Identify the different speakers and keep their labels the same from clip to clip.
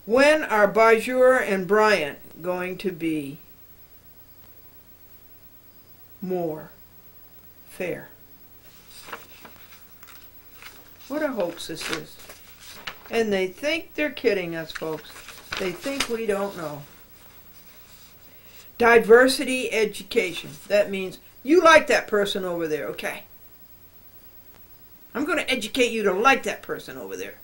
Speaker 1: When are Bonjour and Bryant going to be more fair? What a hoax this is. And they think they're kidding us, folks. They think we don't know. Diversity education. That means you like that person over there, okay? I'm going to educate you to like that person over there.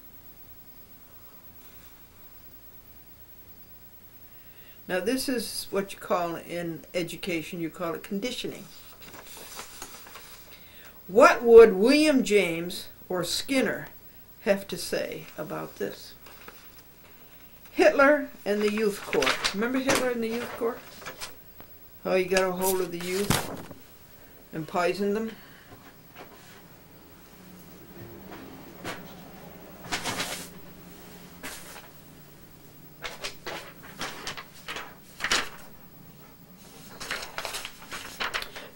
Speaker 1: Now this is what you call in education, you call it conditioning. What would William James or Skinner have to say about this? Hitler and the Youth Corps. Remember Hitler and the Youth Corps? How he got a hold of the youth and poisoned them?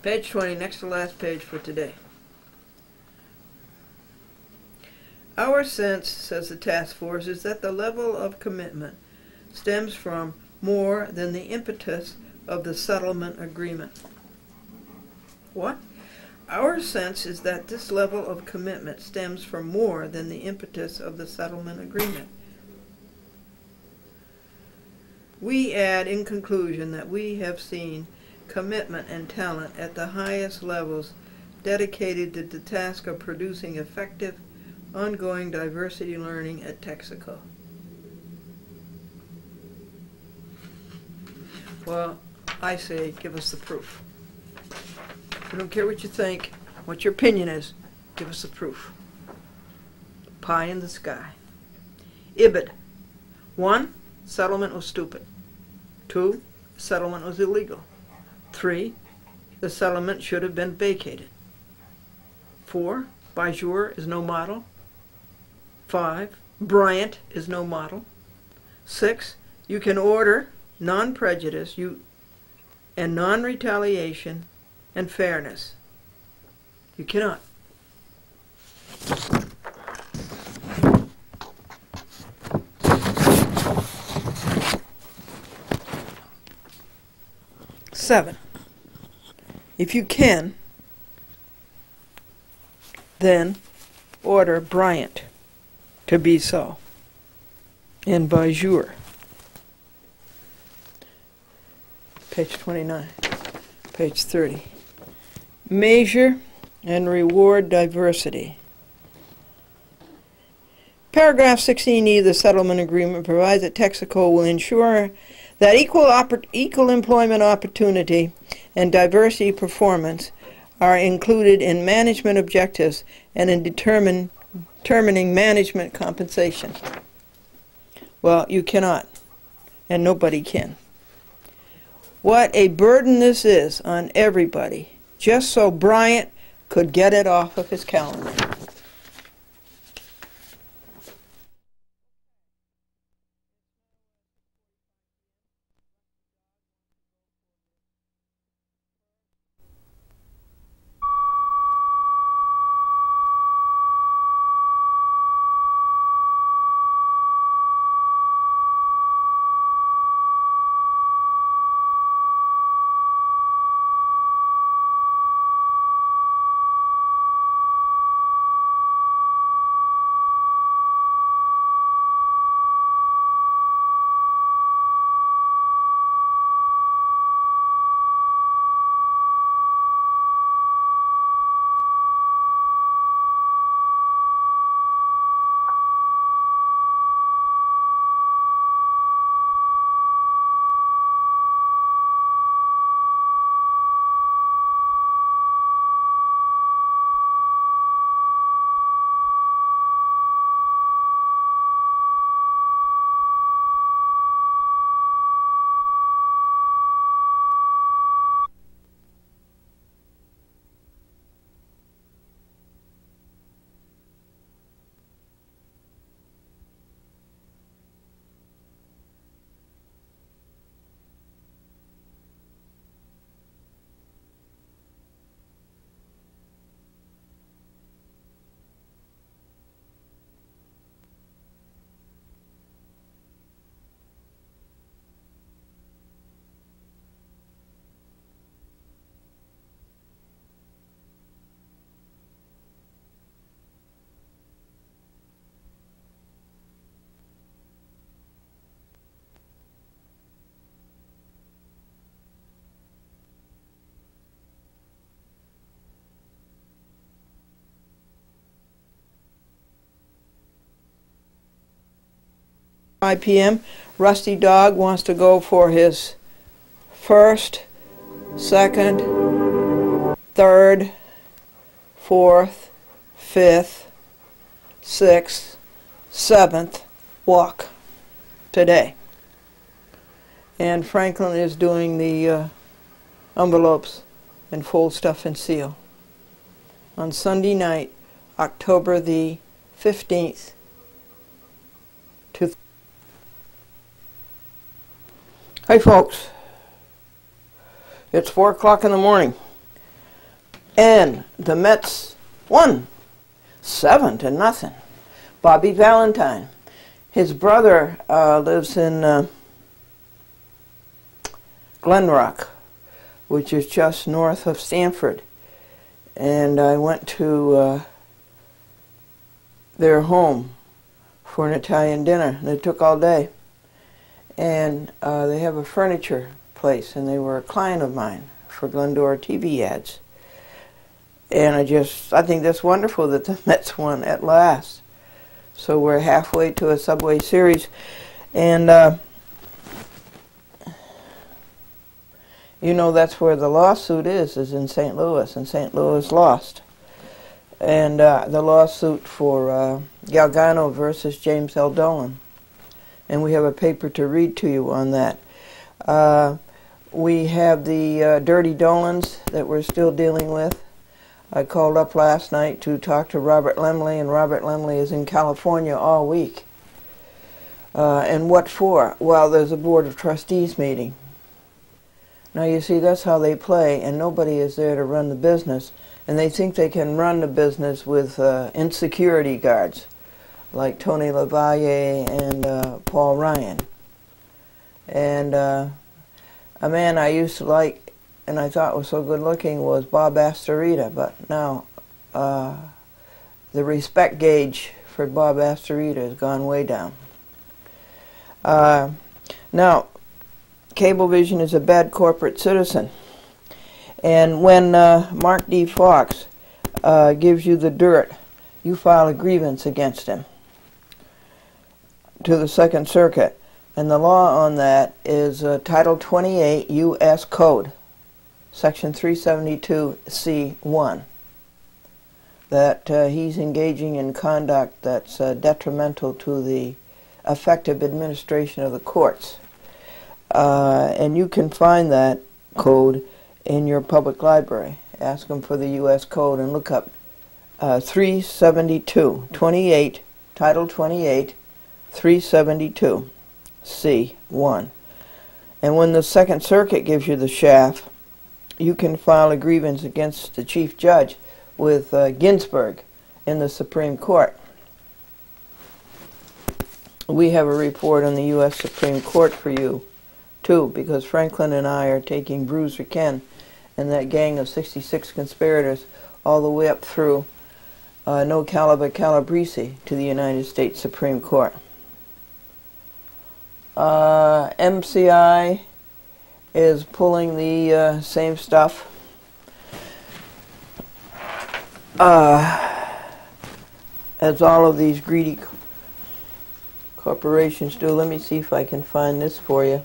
Speaker 1: Page 20, next to last page for today. Our sense, says the task force, is that the level of commitment stems from more than the impetus of the settlement agreement. What? Our sense is that this level of commitment stems from more than the impetus of the settlement agreement. We add in conclusion that we have seen commitment and talent at the highest levels dedicated to the task of producing effective, ongoing diversity learning at Texaco. Well, I say give us the proof. I don't care what you think, what your opinion is, give us the proof. Pie in the sky. Ibid. 1. Settlement was stupid. 2. Settlement was illegal. 3. The settlement should have been vacated. 4. Bonjour is no model. 5. Bryant is no model. 6. You can order non-prejudice and non-retaliation and fairness. You cannot. Seven. If you can, then order Bryant to be so. And Bonjour. Page 29. Page 30. Measure and reward diversity. Paragraph 16E of the settlement agreement provides that Texaco will ensure that equal employment opportunity and diversity performance are included in management objectives and in determining management compensation. Well, you cannot, and nobody can. What a burden this is on everybody, just so Bryant could get it off of his calendar. 5 p.m. Rusty Dog wants to go for his first, second, third, fourth, fifth, sixth, seventh walk today. And Franklin is doing the envelopes and fold stuff and seal on Sunday night, October the 15th. Hey folks, it's 4 o'clock in the morning, and the Mets won 7-0. Bobby Valentine, his brother lives in Glendora, which is just north of Stanford, and I went to their home for an Italian dinner, and it took all day. And they have a furniture place, and they were a client of mine for Glendora TV ads. And I think that's wonderful that the Mets won at last. So we're halfway to a Subway Series, and you know that's where the lawsuit is in St. Louis, and St. Louis lost. And the lawsuit for Galgano versus James L. Dolan. And we have a paper to read to you on that. We have the dirty Dolans that we're still dealing with. I called up last night to talk to Robert Lemley, and Robert Lemley is in California all week. And what for? Well, there's a Board of Trustees meeting. Now you see, that's how they play, and nobody is there to run the business. And they think they can run the business with insecurity guards, like Tony LaValle and Paul Ryan. And a man I used to like and I thought was so good looking was Bob Astorita, but now the respect gauge for Bob Astorita has gone way down. Now, Cablevision is a bad corporate citizen. And when Mark D. Fox gives you the dirt, you file a grievance against him to the Second Circuit. And the law on that is Title 28 U.S. Code, Section 372C1, that he's engaging in conduct that's detrimental to the effective administration of the courts. And you can find that code in your public library. Ask them for the U.S. Code and look up 372, Title 28, 372, C1. And when the Second Circuit gives you the shaft, you can file a grievance against the Chief Judge with Ginsburg in the Supreme Court. We have a report on the U.S. Supreme Court for you, too, because Franklin and I are taking Bruiser Ken and that gang of 66 conspirators all the way up through No Calibre Calabrese to the United States Supreme Court. MCI is pulling the same stuff. As all of these greedy corporations do. Let me see if I can find this for you.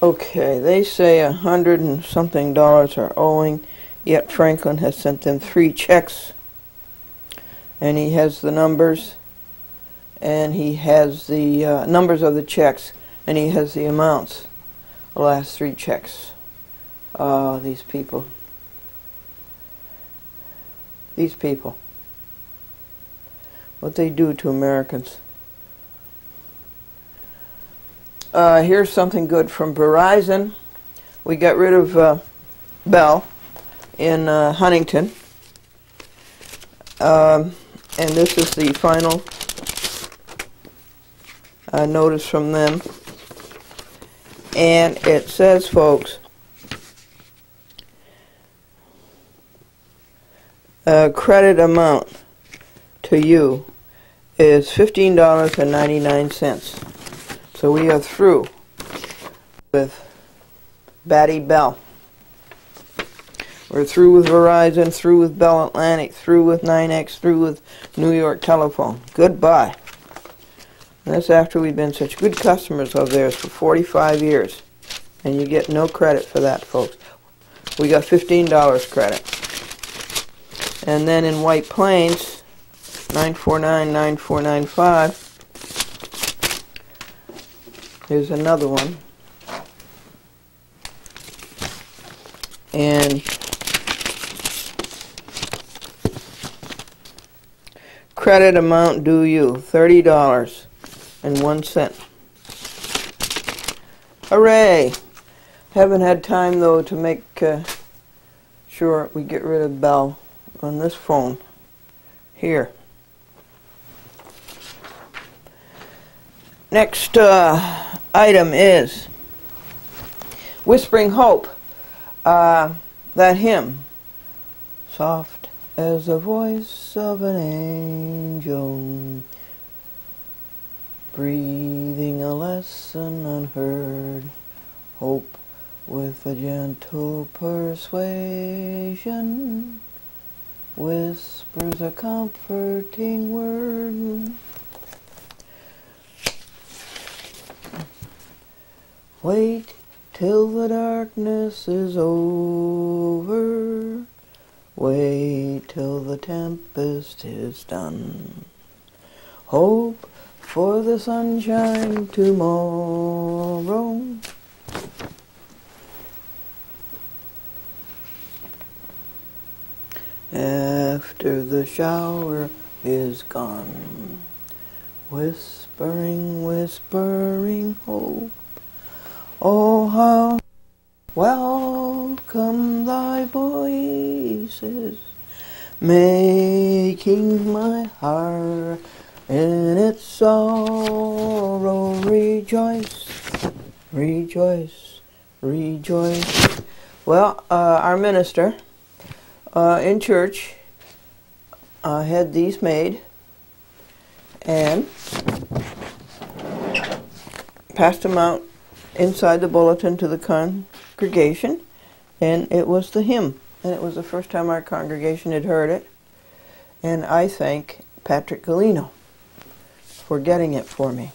Speaker 1: Okay, they say $100 and something are owing, yet Franklin has sent them 3 checks, and he has the numbers, and he has the numbers of the checks, and he has the amounts, the last 3 checks. Oh, these people. These people. What they do to Americans. Here's something good from Verizon. We got rid of Bell in Huntington. And this is the final notice from them. And it says, folks, credit amount to you is $15.99. So we are through with Batty Bell. We're through with Verizon, through with Bell Atlantic, through with 9X, through with New York Telephone. Goodbye. And that's after we've been such good customers of theirs for 45 years. And you get no credit for that, folks. We got $15 credit. And then in White Plains, 949-9495. Here's another one. And credit amount due you, $30.01. Hooray! Haven't had time though to make sure we get rid of Bell on this phone here. Next item is Whispering Hope. That hymn, soft as the voice of an angel, breathing a lesson unheard, hope with a gentle persuasion, whispers a comforting word. Wait till the darkness is over, wait till the tempest is done. Hope for the sunshine tomorrow. After the shower is gone, whispering, whispering hope. Oh, how welcome thy voices, making my heart in its sorrow rejoice, rejoice, rejoice. Well, our minister in church had these made and passed them out inside the bulletin to the congregation, and it was the hymn, and it was the first time our congregation had heard it, and I thank Patrick Galino for getting it for me.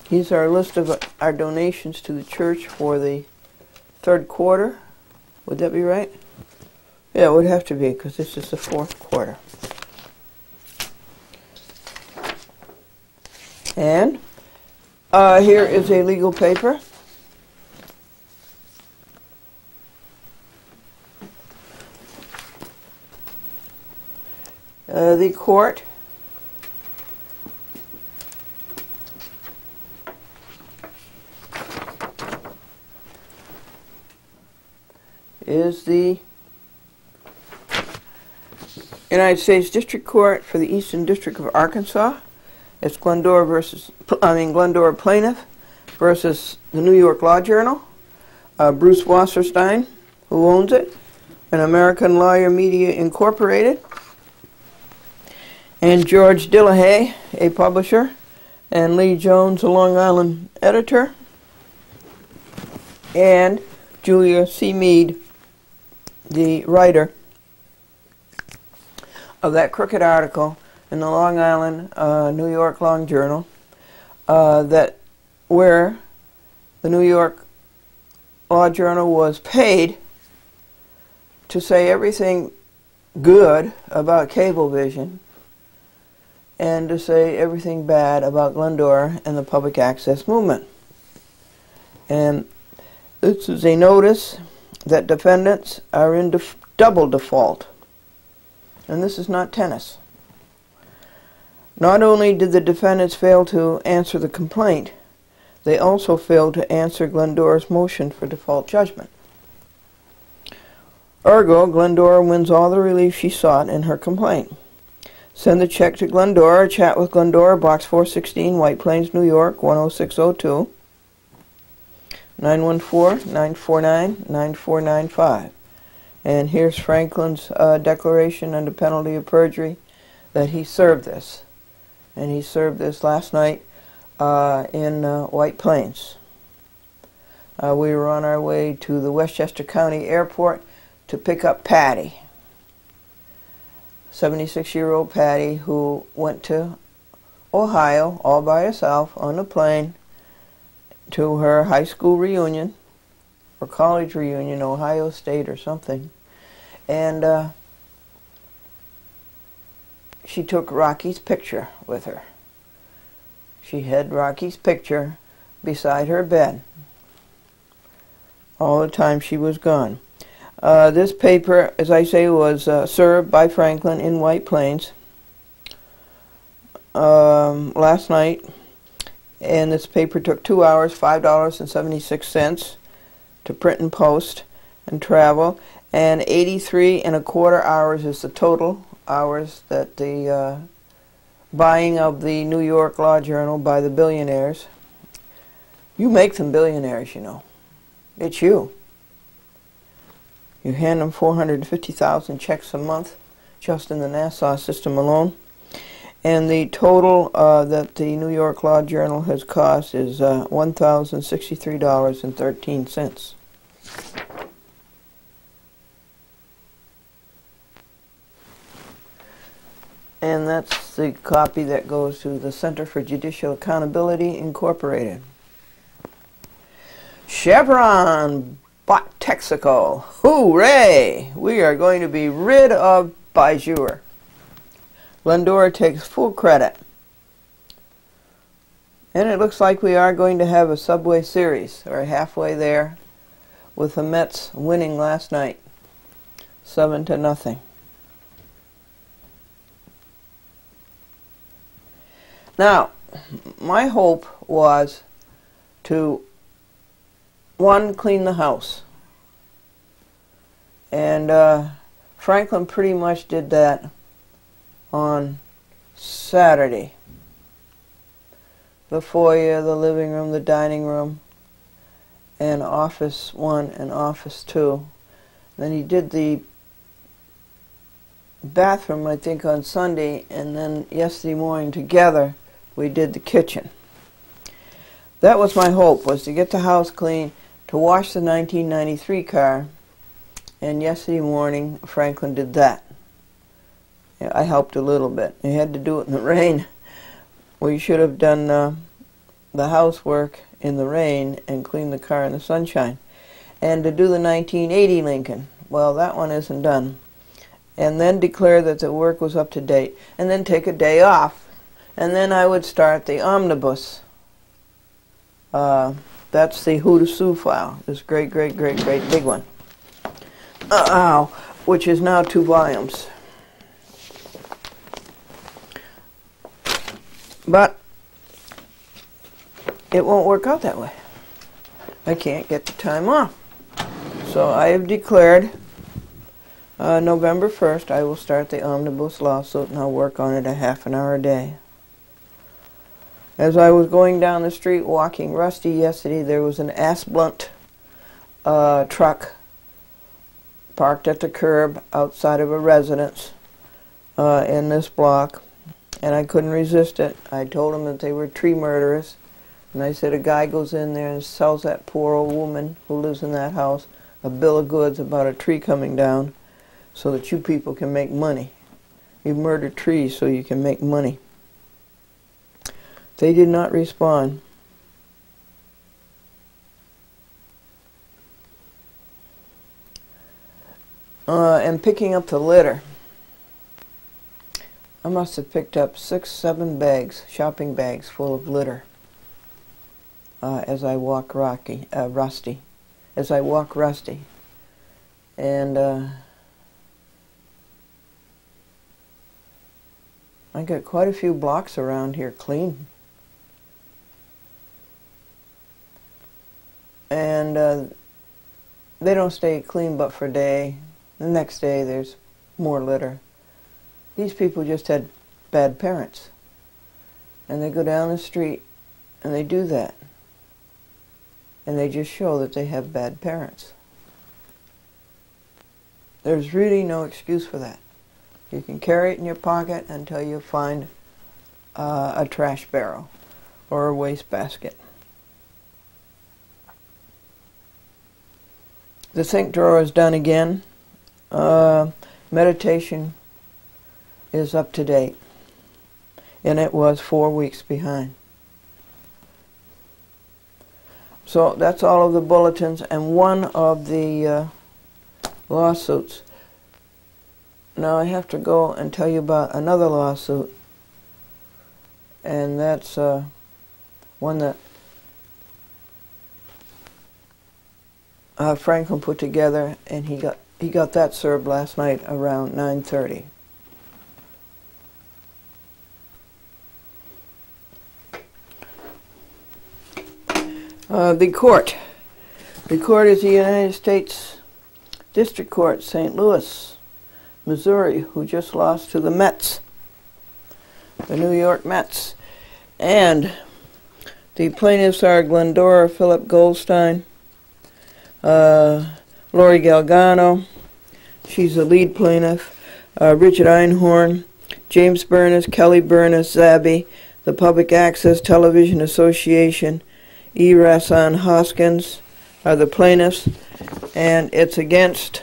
Speaker 1: Here's our list of our donations to the church for the third quarter. Would that be right? Yeah, it would have to be, because this is the fourth quarter. And here is a legal paper. The court is the United States District Court for the Eastern District of Arkansas. It's Glendora plaintiff versus the New York Law Journal. Bruce Wasserstein, who owns it, and American Lawyer Media Incorporated, and George Dillahay, a publisher, and Lee Jones, a Long Island editor, and Julia C. Mead, the writer of that crooked article in the Long Island, New York Law Journal, where the New York Law Journal was paid to say everything good about cablevision and to say everything bad about Glendora and the public access movement. And this is a notice that defendants are in double default. And this is not tennis. Not only did the defendants fail to answer the complaint, they also failed to answer Glendora's motion for default judgment. Ergo, Glendora wins all the relief she sought in her complaint. Send the check to Glendora, chat with Glendora, Box 416, White Plains, New York, 10602, 914-949-9495. And here's Franklin's declaration under penalty of perjury that he served this. And he served this last night in White Plains. We were on our way to the Westchester County Airport to pick up Patty, 76-year-old Patty, who went to Ohio all by herself on the plane to her high school reunion or college reunion, Ohio State or something. And she took Rocky's picture with her. She had Rocky's picture beside her bed all the time she was gone. This paper, as I say, was served by Franklin in White Plains last night, and this paper took 2 hours, $5.76 to print and post and travel, and 83¼ hours is the total hours that the buying of the New York Law Journal by the billionaires. You make them billionaires, you know. It's you. You hand them 450,000 checks a month just in the Nassau system alone. And the total that the New York Law Journal has cost is $1,063.13. And that's the copy that goes to the Center for Judicial Accountability, Incorporated. Chevron bought Texaco. Hooray! We are going to be rid of Bijur. Glendora takes full credit. And it looks like we are going to have a Subway Series. We're halfway there with the Mets winning last night, 7-0. Now, my hope was to, one, clean the house. And Franklin pretty much did that on Saturday. The foyer, the living room, the dining room, and office 1 and office 2. Then he did the bathroom, I think, on Sunday, and then yesterday morning together we did the kitchen. That was my hope, was to get the house clean, to wash the 1993 car, and yesterday morning Franklin did that. I helped a little bit. He had to do it in the rain. We should have done the housework in the rain and cleaned the car in the sunshine. And to do the 1980 Lincoln, well, that one isn't done. And then declare that the work was up to date, and then take a day off. And then I would start the omnibus. That's the Who to Sue file, this great big one. Which is now 2 volumes. But it won't work out that way. I can't get the time off. So I have declared November 1st I will start the omnibus lawsuit, and I'll work on it a half an hour a day. As I was going down the street walking Rusty yesterday, there was an Asblunt truck parked at the curb outside of a residence in this block, and I couldn't resist it. I told them that they were tree murderers, and I said a guy goes in there and sells that poor old woman who lives in that house a bill of goods about a tree coming down so that you people can make money. You murder trees so you can make money. They did not respond. And picking up the litter, I must have picked up 6-7 bags, shopping bags full of litter as I walk Rusty. As I walk Rusty. And I got quite a few blocks around here clean. And they don't stay clean but for a day. The next day there's more litter. These people just had bad parents. And they go down the street and they do that. And they just show that they have bad parents. There's really no excuse for that. You can carry it in your pocket until you find a trash barrel or a wastebasket. The sink drawer is done again. Meditation is up to date, and it was 4 weeks behind. So that's all of the bulletins and one of the lawsuits. Now I have to go and tell you about another lawsuit, and that's one that Franklin put together, and he got that served last night around 9:30. The court is the United States District Court, St. Louis, Missouri, who just lost to the Mets, the New York Mets. And the plaintiffs are Glendora, Philip Goldstein, Lori Galgano, she's the lead plaintiff, Richard Einhorn, James Burness, Kelly Burness, Zabby, the Public Access Television Association, E. Rassan Hoskins are the plaintiffs, and it's against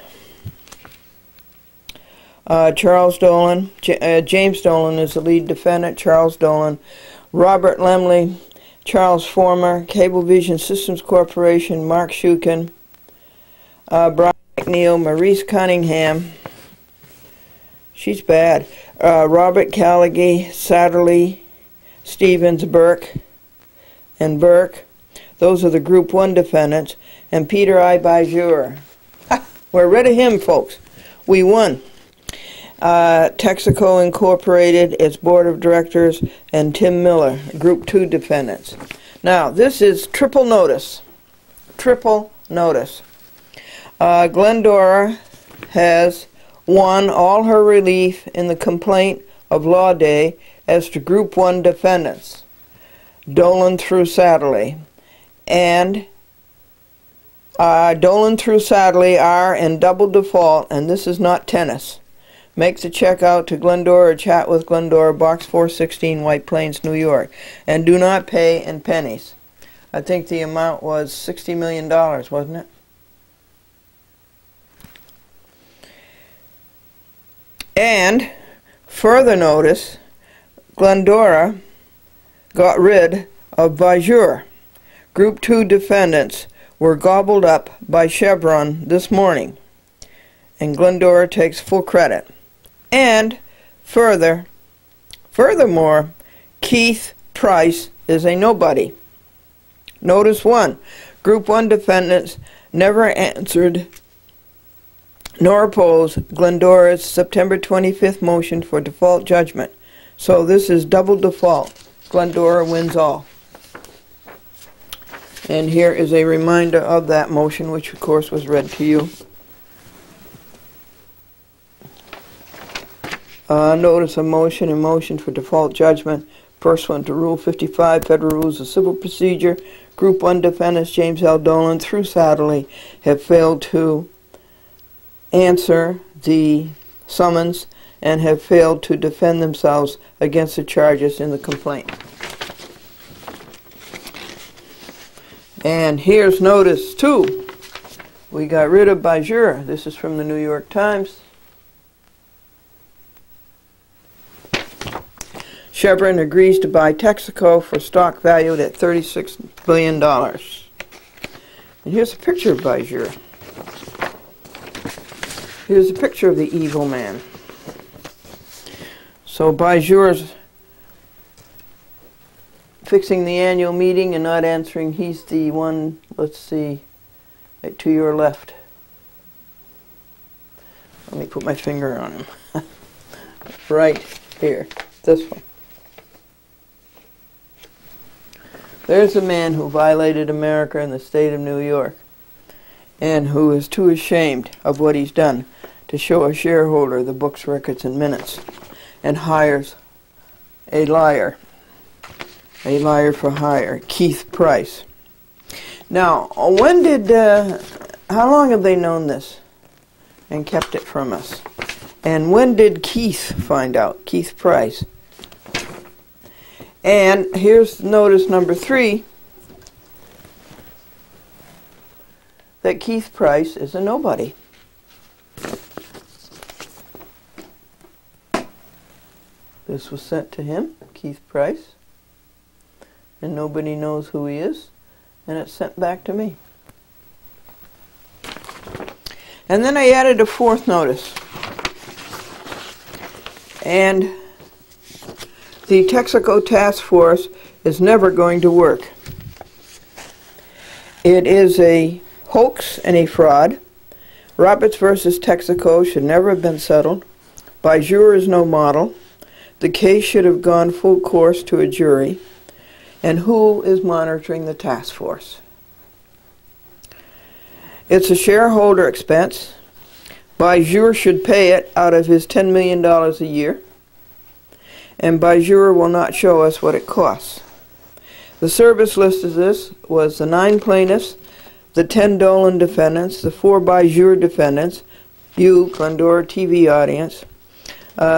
Speaker 1: Charles Dolan. James Dolan is the lead defendant, Charles Dolan, Robert Lemley, Charles Former, Cablevision Systems Corporation, Mark Shukin, Brian McNeil, Maurice Cunningham, she's bad, Robert Callaghy, Satterley, Stevens, Burke, and Burke. Those are the Group 1 defendants. And Peter I. Bajur. We're rid of him, folks. We won. Texaco Incorporated, its board of directors, and Tim Miller, Group 2 defendants. Now, this is triple notice. Triple notice. Glendora has won all her relief in the complaint of Law Day as to Group 1 defendants, Dolan through Satterley. And Dolan through Sadley are in double default, and this is not tennis. Make the check out to Glendora or chat with Glendora, Box 416, White Plains, New York. And do not pay in pennies. I think the amount was $60 million, wasn't it? And further notice, Glendora got rid of Bajur. Group 2 defendants were gobbled up by Chevron this morning, and Glendora takes full credit. And furthermore, Keith Price is a nobody. Notice 1, Group 1 defendants never answered nor opposed Glendora's September 25th motion for default judgment. So this is double default. Glendora wins all. And here is a reminder of that motion, which of course was read to you. Notice of motion and motion for default judgment. First one to Rule 55, Federal Rules of Civil Procedure. Group 1 defendants James L. Dolan through Satterley have failed to answer the summons and have failed to defend themselves against the charges in the complaint. And here's notice 2. We got rid of Bajur. This is from the New York Times. Chevron agrees to buy Texaco for stock valued at $36 billion. And here's a picture of Bajur. Here's a picture of the evil man. So Bajur's fixing the annual meeting and not answering. He's the one, let's see, to your left. Let me put my finger on him. Right here, this one. There's a man who violated America in the state of New York and who is too ashamed of what he's done to show a shareholder the books, records, and minutes, and hires a liar for hire, Keith Price. Now, when did, how long have they known this and kept it from us? And when did Keith find out, Keith Price? And here's notice number 3. that Keith Price is a nobody. This was sent to him, Keith Price, and nobody knows who he is, and it's sent back to me. And then I added a fourth notice. And the Texaco task force is never going to work. It is a hoax and a fraud. Roberts versus Texaco should never have been settled. Bijur is no model. The case should have gone full course to a jury. And who is monitoring the task force? It's a shareholder expense. Bijur should pay it out of his $10 million a year. And Bijur will not show us what it costs. The service list of this was the 9 plaintiffs, the 10 Dolan defendants, the 4 Bijur defendants, you, Glendora TV audience,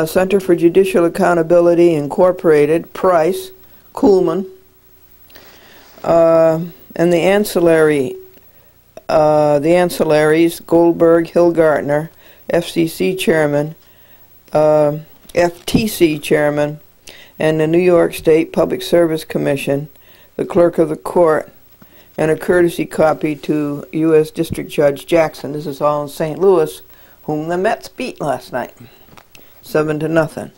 Speaker 1: Center for Judicial Accountability Incorporated, Price, Kuhlman, and the ancillaries, Goldberg, Hillgartner, FCC chairman, FTC chairman, and the New York State Public Service Commission, the clerk of the court, and a courtesy copy to U.S. District Judge Jackson. This is all in St. Louis, whom the Mets beat last night, 7-0.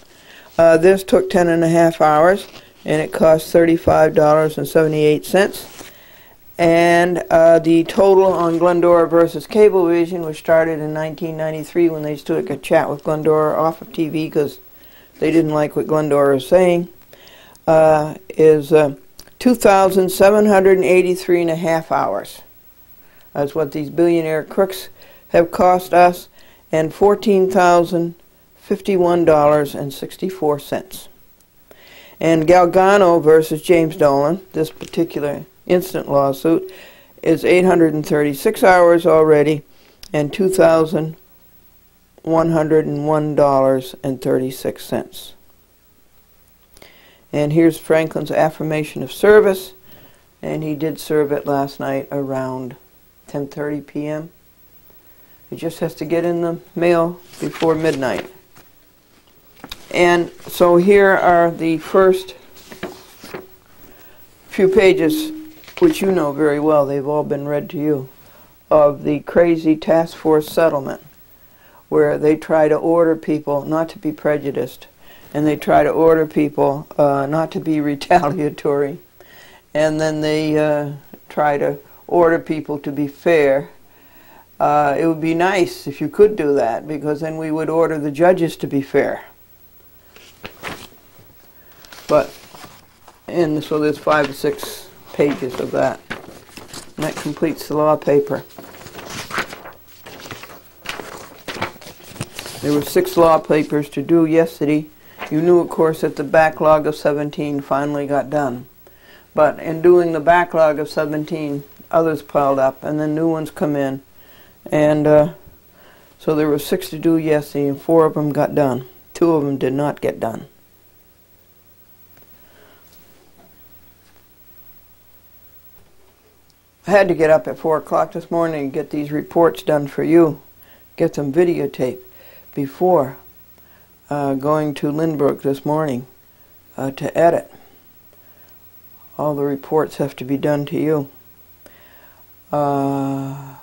Speaker 1: This took 10.5 hours, and it cost $35.78. And the total on Glendora versus Cablevision, which started in 1993 when they took a chat with Glendora off of TV because they didn't like what Glendora was saying, is 2,783.5 hours. That's what these billionaire crooks have cost us, and $14,051.64. And Galgano versus James Dolan, this particular instant lawsuit, is 836 hours already, and $2,101.36. And here's Franklin's affirmation of service, and he did serve it last night around 10:30 p.m. It just has to get in the mail before midnight. And so here are the first few pages, which you know very well, they've all been read to you, of the crazy task force settlement, where they try to order people not to be prejudiced, and they try to order people not to be retaliatory, and then they try to order people to be fair. It would be nice if you could do that, because then we would order the judges to be fair. And so there's 5 or 6 pages of that. And that completes the law paper. There were 6 law papers to do yesterday. You knew, of course, that the backlog of 17 finally got done. But in doing the backlog of 17, others piled up, and then new ones come in. And so there were 6 to do yesterday, and 4 of them got done. 2 of them did not get done. I had to get up at 4 o'clock this morning and get these reports done for you, get them videotaped before going to Lynbrook this morning to edit. All the reports have to be done to you. All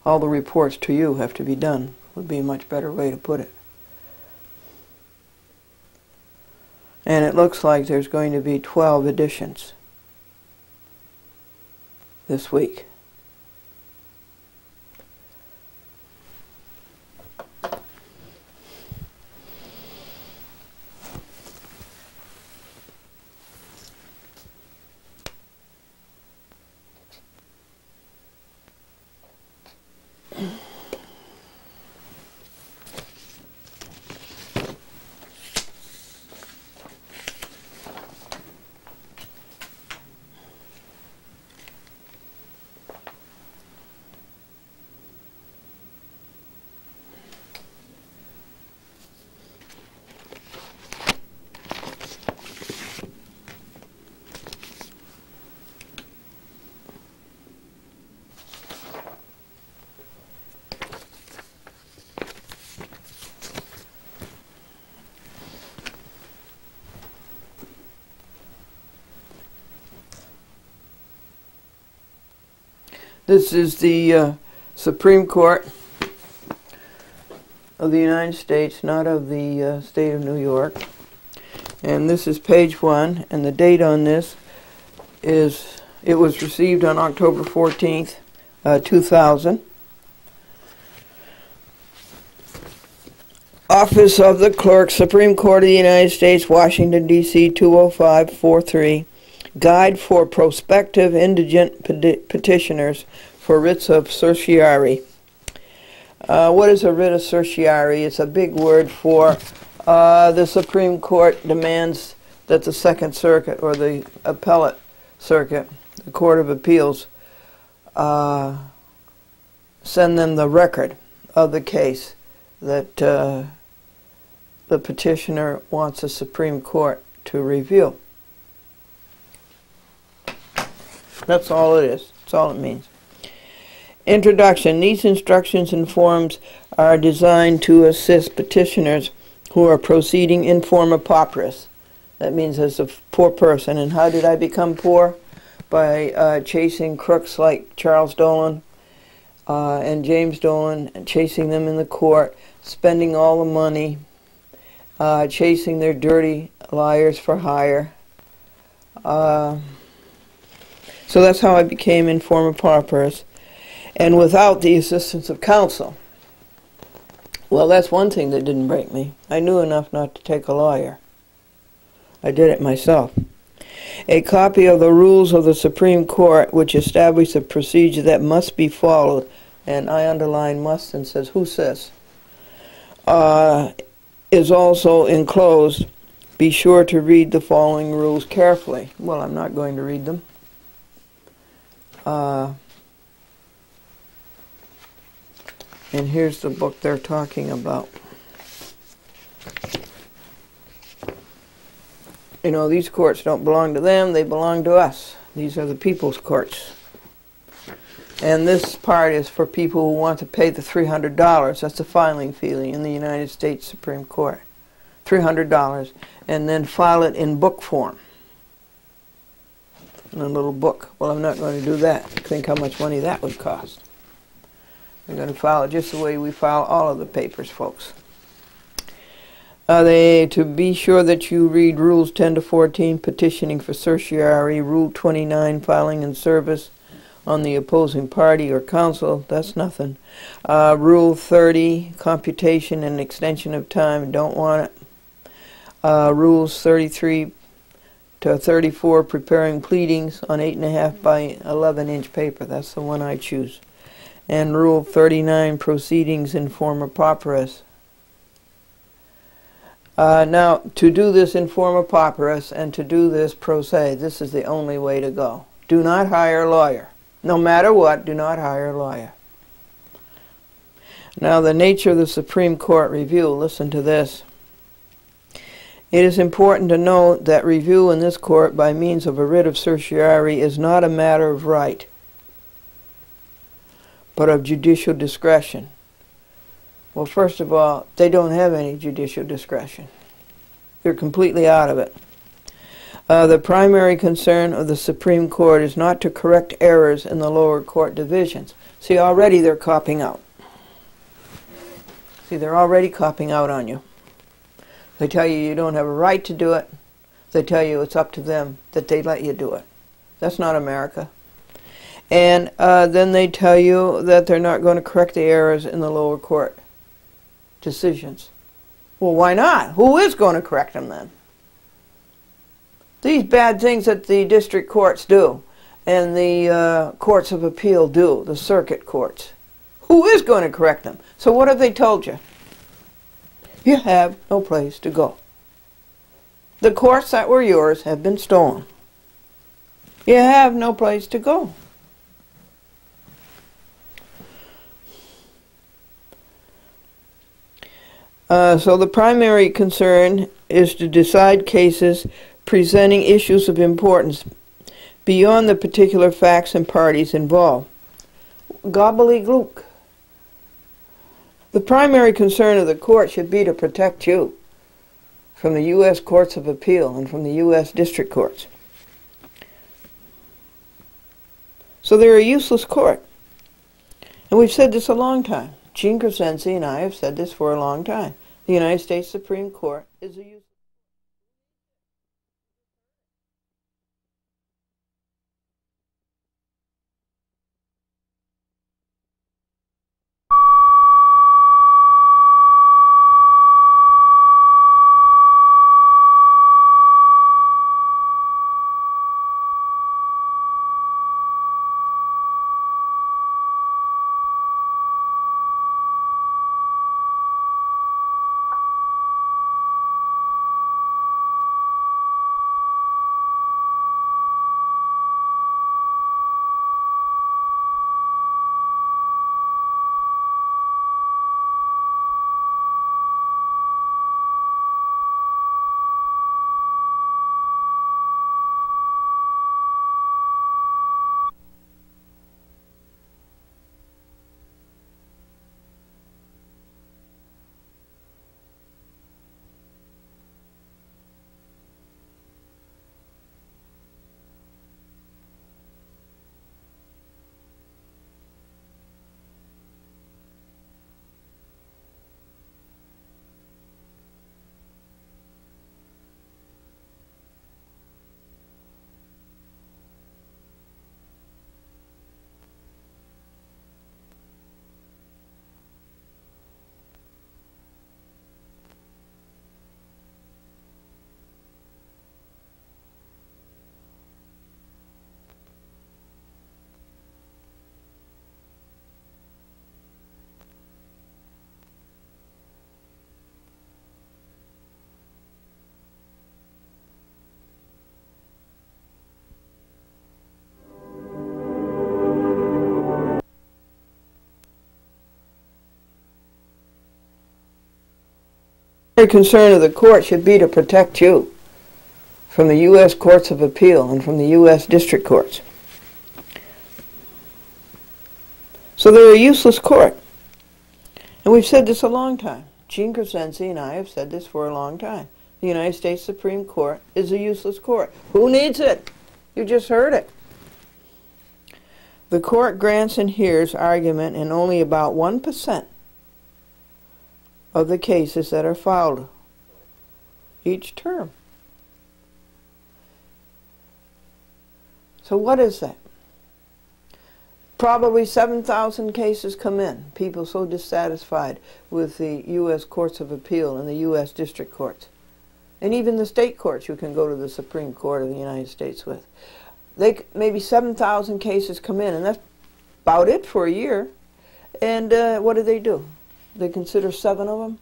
Speaker 1: the reports to you have to be done, would be a much better way to put it. And it looks like there's going to be 12 editions this week. This is the Supreme Court of the United States, not of the state of New York. And this is page 1, and the date on this is, it was received on October 14th, 2000. Office of the Clerk, Supreme Court of the United States, Washington, D.C., 20543. Guide for prospective indigent petitioners for writs of certiorari. What is a writ of certiorari? It's a big word for the Supreme Court demands that the Second Circuit or the Appellate Circuit, the Court of Appeals, send them the record of the case that the petitioner wants the Supreme Court to review. That's all it is. That's all it means. Introduction. These instructions and forms are designed to assist petitioners who are proceeding in forma pauperis. That means as a poor person. And how did I become poor? By chasing crooks like Charles Dolan and James Dolan, and chasing them in the court, spending all the money, chasing their dirty liars for hire. So that's how I became in forma pauperis, and without the assistance of counsel. Well, that's one thing that didn't break me. I knew enough not to take a lawyer. I did it myself. A copy of the rules of the Supreme Court, which establish the procedure that must be followed, and I underline must and says who says, is also enclosed. Be sure to read the following rules carefully. Well, I'm not going to read them. And here's the book they're talking about. You know, these courts don't belong to them, they belong to us. These are the people's courts. And this part is for people who want to pay the $300. That's the filing fee in the United States Supreme Court. $300. And then file it in book form. In a little book. Well, I'm not going to do that. Think how much money that would cost. I'm going to file it just the way we file all of the papers, folks. To be sure that you read Rules 10 to 14, petitioning for certiorari, Rule 29, filing in service on the opposing party or counsel, that's nothing. Rule 30, computation and extension of time, don't want it. Rules 33 to 34, preparing pleadings on 8.5 by 11-inch paper. That's the one I choose. And Rule 39, proceedings in forma pauperis. Now, to do this in forma pauperis and to do this pro se, this is the only way to go. Do not hire a lawyer. No matter what, do not hire a lawyer. Now, the nature of the Supreme Court review, listen to this. It is important to note that review in this court by means of a writ of certiorari is not a matter of right, but of judicial discretion. Well, first of all, they don't have any judicial discretion. They're completely out of it. The primary concern of the Supreme Court is not to correct errors in the lower court divisions. See, already they're copping out. See, they're already copping out on you. They tell you you don't have a right to do it. They tell you it's up to them that they let you do it. That's not America. And then they tell you that they're not going to correct the errors in the lower court decisions. Well, why not? Who is going to correct them then? These bad things that the district courts do and the courts of appeal do, the circuit courts, who is going to correct them? So what have they told you? You have no place to go. The courts that were yours have been stolen. You have no place to go. So the primary concern is to decide cases presenting issues of importance beyond the particular facts and parties involved. Gobbledygook. The primary concern of the court should be to protect you from the U.S. Courts of Appeal and from the U.S. District Courts. So they're a useless court. we've said this a long time. Gene Crescenzi and I have said this for a long time. The United States Supreme Court is a useless. The concern of the court should be to protect you from the U.S. Courts of Appeal and from the U.S. District Courts. So they're a useless court. And we've said this a long time. Gene Crescenzi and I have said this for a long time. The United States Supreme Court is a useless court. Who needs it? You just heard it. The court grants and hears argument in only about 1% of the cases that are filed each term. So what is that? Probably 7,000 cases come in. People so dissatisfied with the U.S. Courts of Appeal and the U.S. District Courts. And even the state courts you can go to the Supreme Court of the United States with. Maybe 7,000 cases come in, and that's about it for a year. And what do? They consider 7 of them.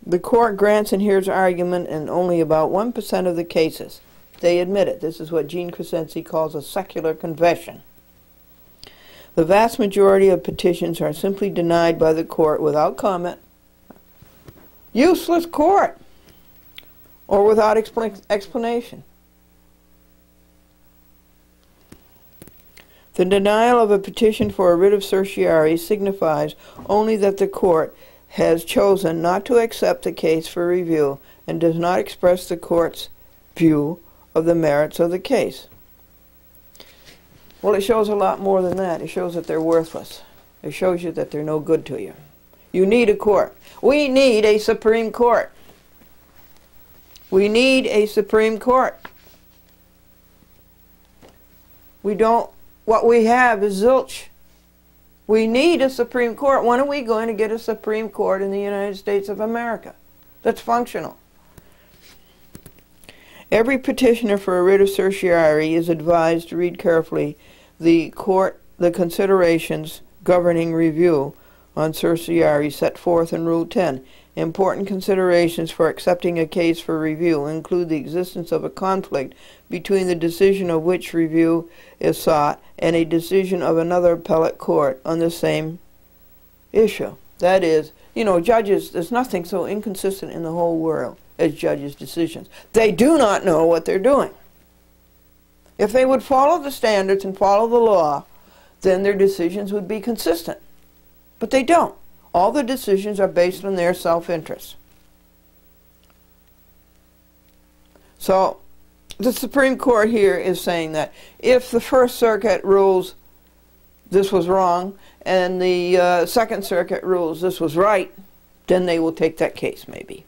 Speaker 1: The court grants and hears argument in only about 1% of the cases. They admit it. This is what Gene Crescenzi calls a secular confession. The vast majority of petitions are simply denied by the court without comment. Useless court! Or without explanation. The denial of a petition for a writ of certiorari signifies only that the court has chosen not to accept the case for review and does not express the court's view of the merits of the case. Well, it shows a lot more than that. It shows that they're worthless. It shows you that they're no good to you. You need a court. We need a Supreme Court. We need a Supreme Court. What we have is zilch. We need a Supreme Court. When are we going to get a Supreme Court in the United States of America that's functional? Every petitioner for a writ of certiorari is advised to read carefully the considerations governing review on certiorari set forth in Rule 10. Important considerations for accepting a case for review include the existence of a conflict between the decision of which review is sought and a decision of another appellate court on the same issue. That is, judges, there's nothing so inconsistent in the whole world as judges' decisions. They do not know what they're doing. If they would follow the standards and follow the law, then their decisions would be consistent. But they don't. All the decisions are based on their self-interest. So the Supreme Court here is saying that if the First Circuit rules this was wrong, and the Second Circuit rules this was right, then they will take that case, maybe,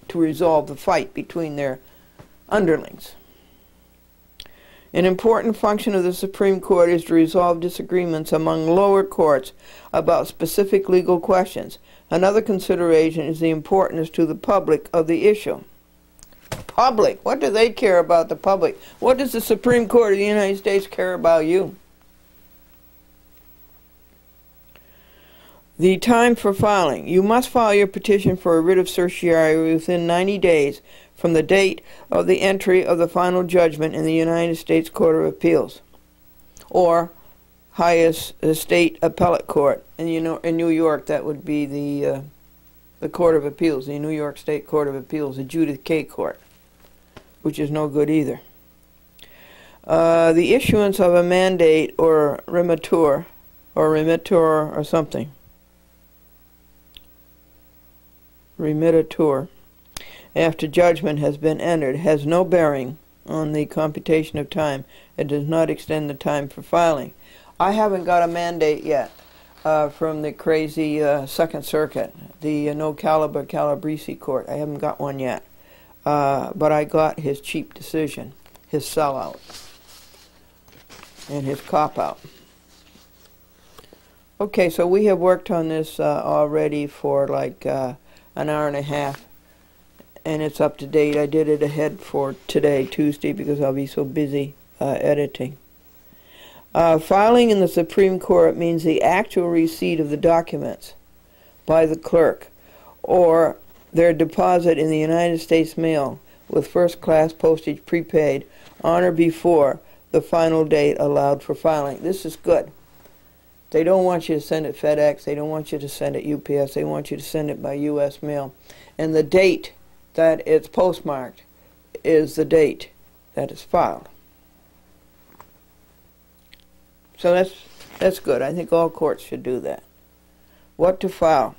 Speaker 1: to resolve the fight between their underlings. An important function of the Supreme Court is to resolve disagreements among lower courts about specific legal questions. Another consideration is the importance to the public of the issue. Public? What do they care about the public? What does the Supreme Court of the United States care about you? The time for filing. You must file your petition for a writ of certiorari within 90 days from the date of the entry of the final judgment in the United States Court of Appeals, or highest state appellate court. And in New York, that would be the Court of Appeals, the New York State Court of Appeals, the Judith K. Court, which is no good either. The issuance of a mandate or remitter or something. Remittiture, after judgment has been entered, has no bearing on the computation of time. It does not extend the time for filing. I haven't got a mandate yet from the crazy Second Circuit, the no caliber Calabrese court. I haven't got one yet. But I got his cheap decision, his sellout, and his cop-out. Okay, so we have worked on this already for like an hour and a half, and it's up to date. I did it ahead for today, Tuesday, because I'll be so busy editing. Filing in the Supreme Court means the actual receipt of the documents by the clerk, or their deposit in the United States mail with first-class postage prepaid on or before the final date allowed for filing. This is good. They don't want you to send it FedEx. They don't want you to send it UPS. They want you to send it by U.S. mail. And the date that it's postmarked is the date that it's filed. So that's good. I think all courts should do that. What to file?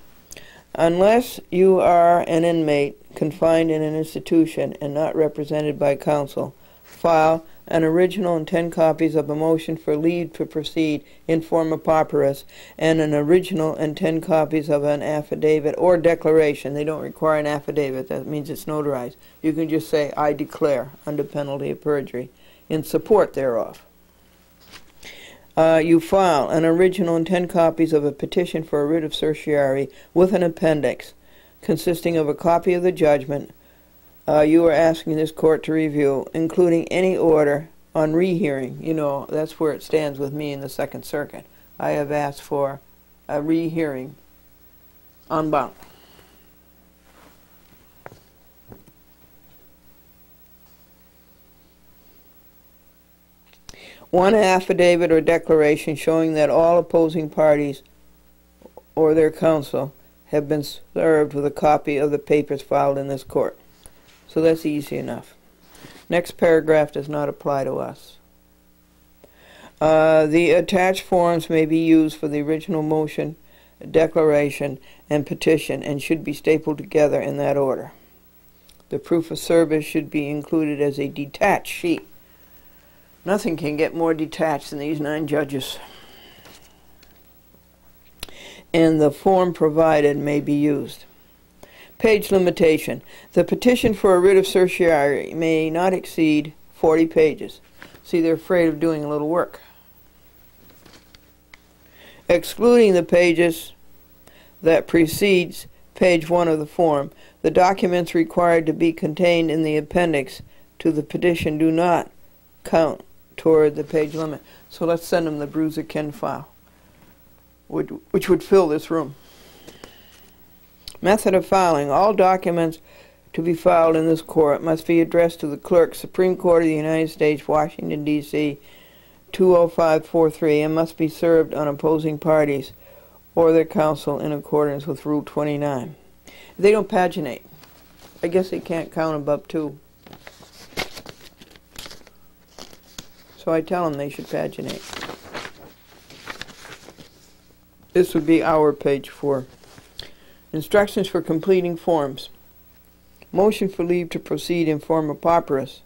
Speaker 1: Unless you are an inmate confined in an institution and not represented by counsel, file an original and 10 copies of a motion for leave to proceed in forma pauperis, and an original and 10 copies of an affidavit or declaration. They don't require an affidavit. That means it's notarized. You can just say, I declare, under penalty of perjury, in support thereof. You file an original and 10 copies of a petition for a writ of certiorari with an appendix consisting of a copy of the judgment you are asking this court to review, including any order on rehearing. You know, that's where it stands with me in the Second Circuit. I have asked for a rehearing en banc. One affidavit or declaration showing that all opposing parties or their counsel have been served with a copy of the papers filed in this court. So that's easy enough. Next paragraph does not apply to us. The attached forms may be used for the original motion, declaration, and petition, and should be stapled together in that order. The proof of service should be included as a detached sheet. Nothing can get more detached than these 9 judges. And the form provided may be used. Page limitation. The petition for a writ of certiorari may not exceed 40 pages. See, they're afraid of doing a little work. Excluding the pages that precedes page 1 of the form, the documents required to be contained in the appendix to the petition do not count toward the page limit. So let's send them the Bruiser Ken file, which would fill this room. Method of filing. All documents to be filed in this court must be addressed to the clerk, Supreme Court of the United States, Washington, D.C., 20543, and must be served on opposing parties or their counsel in accordance with Rule 29. They don't paginate. I guess they can't count above 2. So I tell them they should paginate. This would be our page 4. Instructions for completing forms. Motion for leave to proceed in forma pauperis.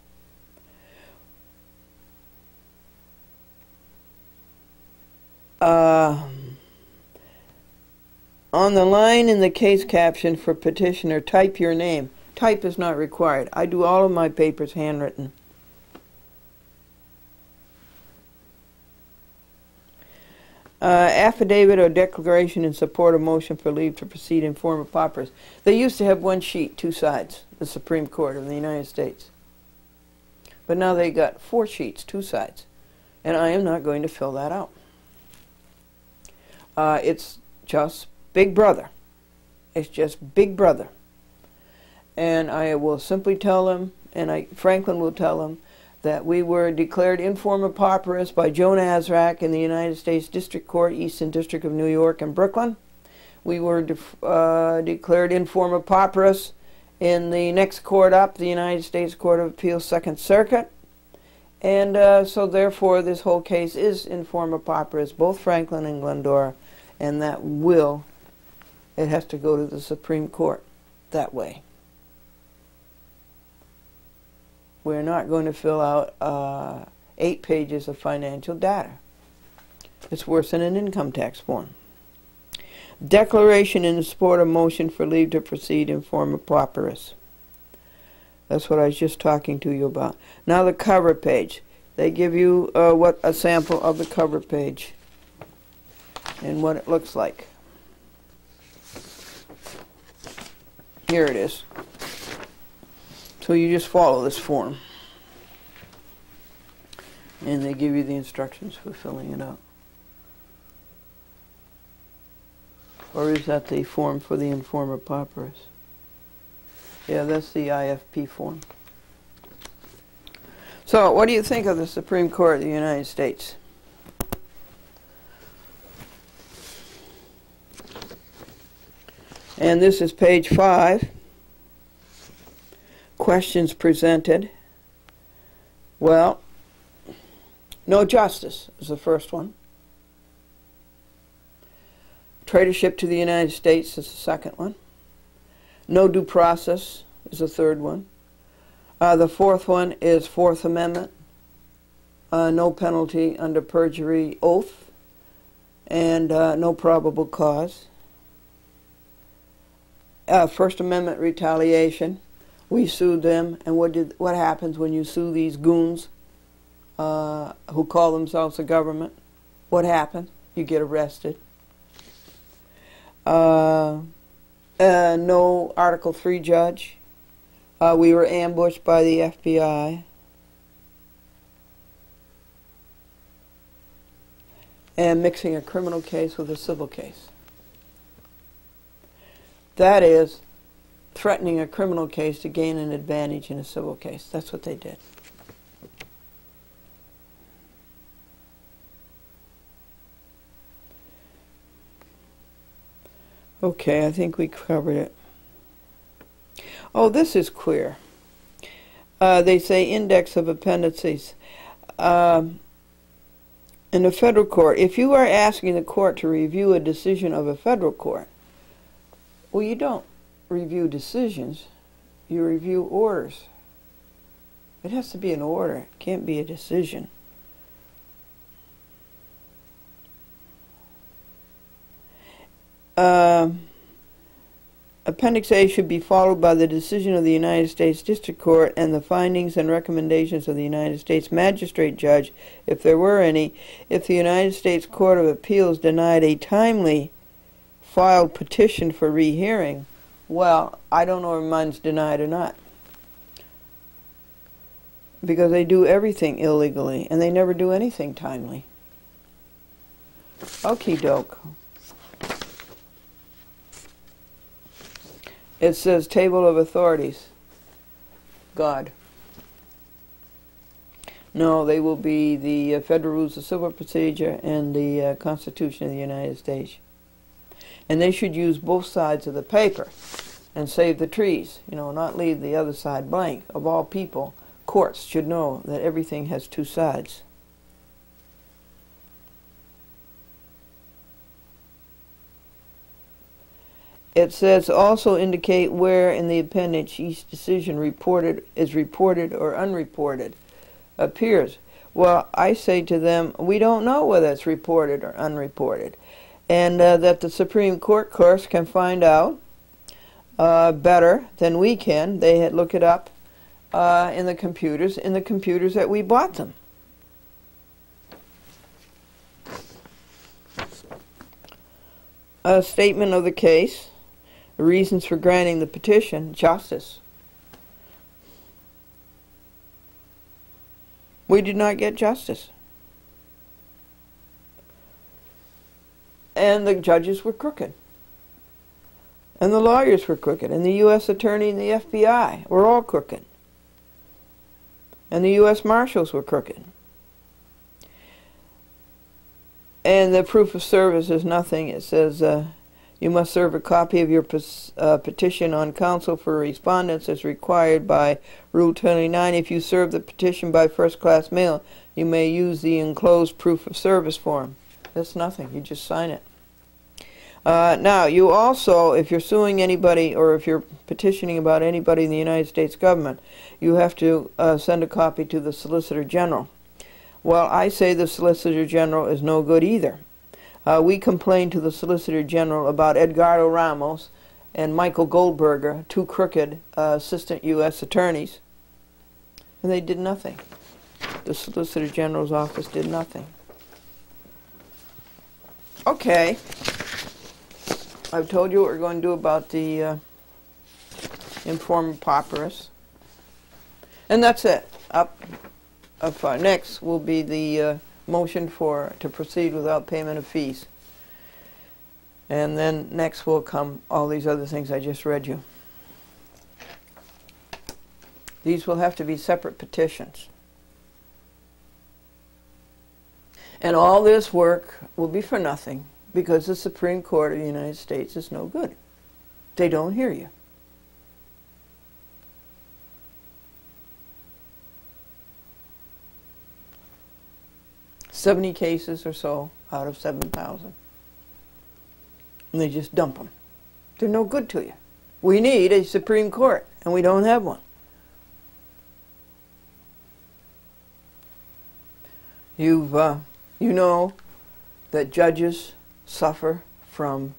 Speaker 1: On the line in the case caption for petitioner, type your name. Type is not required. I do all of my papers handwritten. Affidavit or declaration in support of motion for leave to proceed in form of papyrus. They used to have one sheet, two sides, the Supreme Court of the United States. But now they got 4 sheets, 2 sides. And I am not going to fill that out. It's just Big Brother. It's just Big Brother. And I will simply tell them, and Franklin will tell them, that we were declared in forma pauperis by Joan Azrak in the United States District Court, Eastern District of New York and Brooklyn. We were declared in forma pauperis in the next court up, the United States Court of Appeals, Second Circuit. And so therefore this whole case is in forma pauperis, both Franklin and Glendora, and that it has to go to the Supreme Court that way. We're not going to fill out 8 pages of financial data. It's worse than an income tax form. Declaration in support of motion for leave to proceed in forma pauperis. That's what I was just talking to you about. Now the cover page. They give you a sample of the cover page and what it looks like. Here it is. So you just follow this form. And they give you the instructions for filling it out. Or is that the form for the informa pauperis? Yeah, that's the IFP form. So, what do you think of the Supreme Court of the United States? And this is page 5. Questions presented. Well, no justice is the first one. Traitorship to the United States is the second one. No due process is the third one. The fourth one is Fourth Amendment. No penalty under perjury oath. And no probable cause. First Amendment retaliation. We sued them, and what happens when you sue these goons who call themselves the government? What happens? You get arrested. No Article 3 judge. We were ambushed by the FBI. And mixing a criminal case with a civil case. That is threatening a criminal case to gain an advantage in a civil case. That's what they did. Okay, I think we covered it. Oh, this is queer. They say index of appendices. In a federal court, if you are asking the court to review a decision of a federal court, well, you don't review decisions, you review orders. It has to be an order. It can't be a decision. Appendix A should be followed by the decision of the United States District Court and the findings and recommendations of the United States Magistrate Judge, if there were any, if the United States Court of Appeals denied a timely filed petition for rehearing. Well, I don't know if mine's denied or not. Because they do everything illegally, and they never do anything timely. Okie doke. It says Table of Authorities. God. No, they will be the Federal Rules of Civil Procedure and the Constitution of the United States. And they should use both sides of the paper and save the trees, you know, not leave the other side blank. Of all people, courts should know that everything has 2 sides. It says also indicate where in the appendix each decision is reported or unreported appears. Well, I say to them, we don't know whether it's reported or unreported. And that the Supreme Court, of course, can find out better than we can. They had look it up in the computers that we bought them. A statement of the case, the reasons for granting the petition, justice. We did not get justice. And the judges were crooked. And the lawyers were crooked. And the U.S. Attorney and the FBI were all crooked. And the U.S. Marshals were crooked. And the proof of service is nothing. It says you must serve a copy of your petition on counsel for respondents as required by Rule 29. If you serve the petition by first-class mail, you may use the enclosed proof of service form. That's nothing. You just sign it. Now, you also, if you're suing anybody or if you're petitioning about anybody in the United States government, you have to send a copy to the Solicitor General. Well, I say the Solicitor General is no good either. We complained to the Solicitor General about Edgardo Ramos and Michael Goldberger, two crooked assistant U.S. attorneys, and they did nothing. The Solicitor General's office did nothing. Okay. I've told you what we're going to do about the informer papyrus. And that's it. Next will be the motion to proceed without payment of fees. And then next will come all these other things I just read you. These will have to be separate petitions. And all this work will be for nothing because the Supreme Court of the United States is no good. They don't hear you. $70 cases or so out of 7,000. And they just dump them. They're no good to you. We need a Supreme Court, and we don't have one. You know that judges suffer from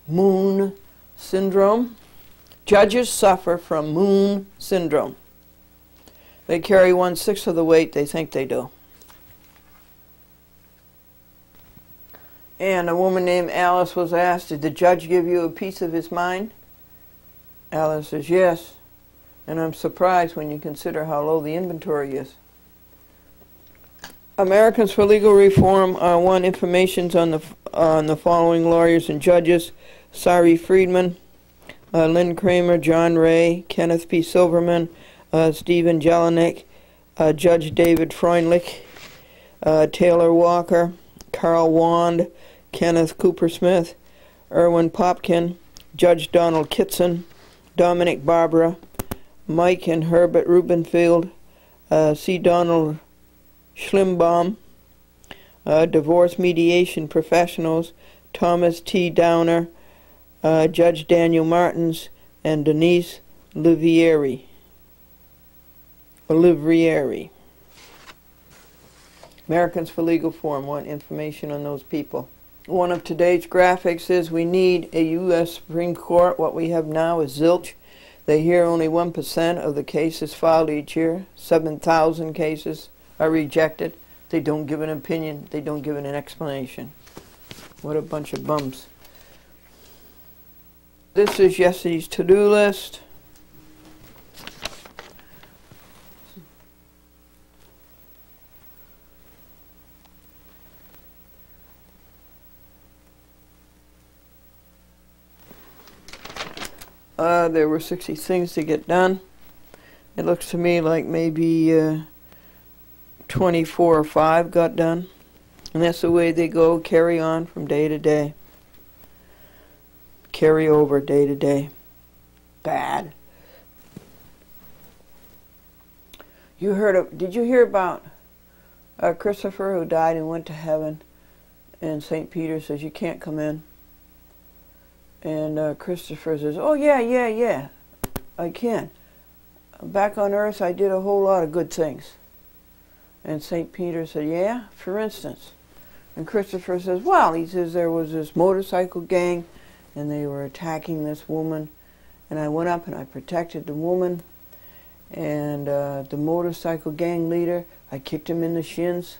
Speaker 1: Moon syndrome. Judges suffer from Moon syndrome. They carry 1/6 of the weight they think they do. And a woman named Alice was asked, did the judge give you a piece of his mind? Alice says, yes. And I'm surprised when you consider how low the inventory is. Americans for Legal Reform want information on the following lawyers and judges: Sari Friedman, Lynn Kramer, John Ray, Kenneth P. Silverman, Stephen Jelinek, Judge David Freundlich, Taylor Walker, Carl Wand, Kenneth Cooper-Smith, Erwin Popkin, Judge Donald Kitson, Dominic Barbara, Mike and Herbert Rubenfield, C. Donald Schlimbaum, Divorce Mediation Professionals, Thomas T. Downer, Judge Daniel Martins, and Denise Livrieri. Americans for Legal Reform want information on those people. One of today's graphics is we need a U.S. Supreme Court. What we have now is zilch. They hear only 1% of the cases filed each year. 7,000 cases are rejected. They don't give an opinion. They don't give an explanation. What a bunch of bums. This is yesterday's to-do list. There were 60 things to get done. It looks to me like maybe 24 or 5 got done. And that's the way they go, carry on from day to day. Carry over day to day. Bad. Did you hear about Christopher who died and went to heaven? And St. Peter says, you can't come in. And Christopher says, oh yeah, I can. Back on earth I did a whole lot of good things. And St. Peter said, yeah, for instance. And Christopher says, well, he says there was this motorcycle gang and they were attacking this woman. And I went up and I protected the woman. And the motorcycle gang leader, I kicked him in the shins.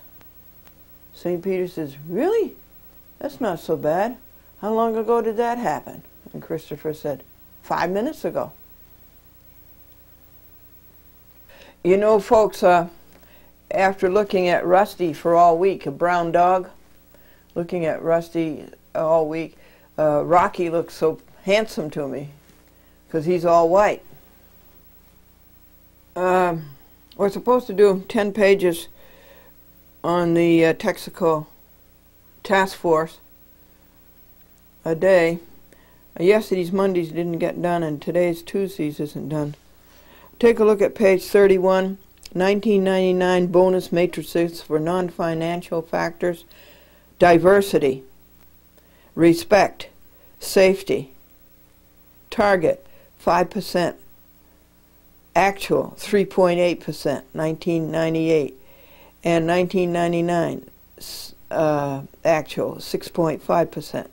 Speaker 1: St. Peter says, really? That's not so bad. How long ago did that happen? And Christopher said, 5 minutes ago. You know, folks, after looking at Rusty for all week, a brown dog, looking at Rusty all week, Rocky looks so handsome to me because he's all white. We're supposed to do 10 pages on the Texaco task force a day. Yesterday's Mondays didn't get done, and today's Tuesdays isn't done. Take a look at page 31, 1999 bonus matrices for non-financial factors. Diversity, respect, safety, target 5%, actual 3.8%, 1998, and 1999 actual 6.5%.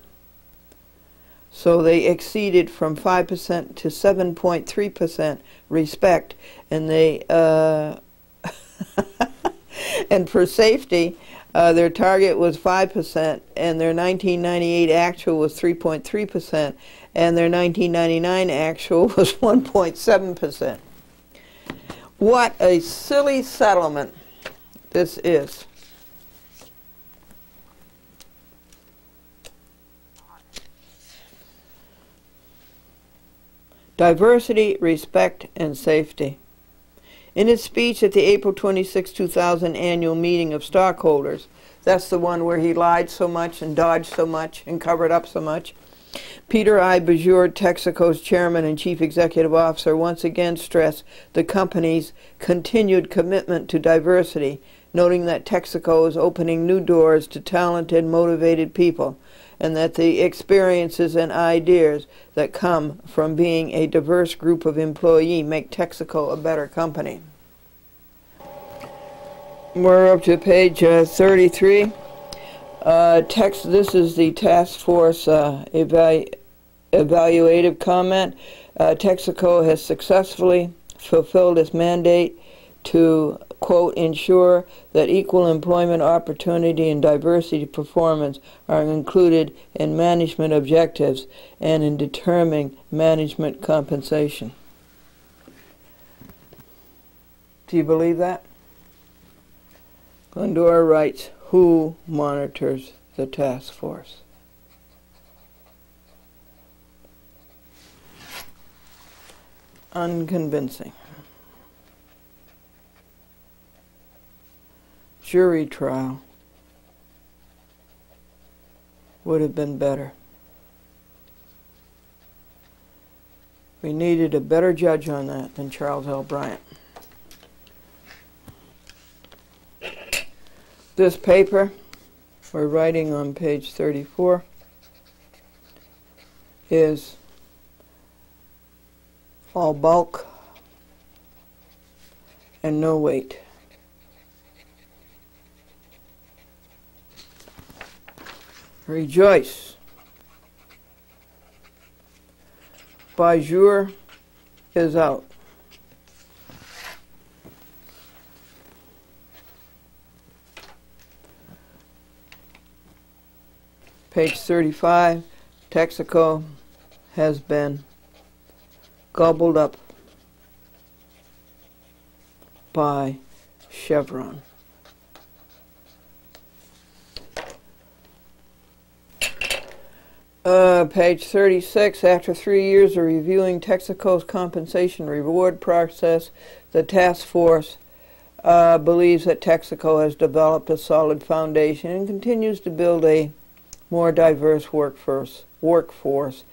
Speaker 1: So they exceeded from 5% to 7.3% respect, and they and for safety, their target was 5%, and their 1998 actual was 3.3%, and their 1999 actual was 1.7%. What a silly settlement this is. Diversity, respect, and safety. In his speech at the April 26, 2000 annual meeting of stockholders, that's the one where he lied so much and dodged so much and covered up so much, Peter I. Bajor, Texaco's chairman and chief executive officer, once again stressed the company's continued commitment to diversity, noting that Texaco is opening new doors to talented, motivated people, and that the experiences and ideas that come from being a diverse group of employees make Texaco a better company. We're up to page 33. This is the task force evaluative comment. Texaco has successfully fulfilled its mandate to, quote, ensure that equal employment opportunity and diversity performance are included in management objectives and in determining management compensation. Do you believe that? Glendora writes, who monitors the task force? Unconvincing. Jury trial would have been better. We needed a better judge on that than Charles L. Bryant. This paper, we're writing on page 34, is all bulk and no weight. Rejoice. Bajor is out. Page 35, Texaco has been gobbled up by Chevron. Page 36, after 3 years of reviewing Texaco's compensation reward process, the task force believes that Texaco has developed a solid foundation and continues to build a more diverse workforce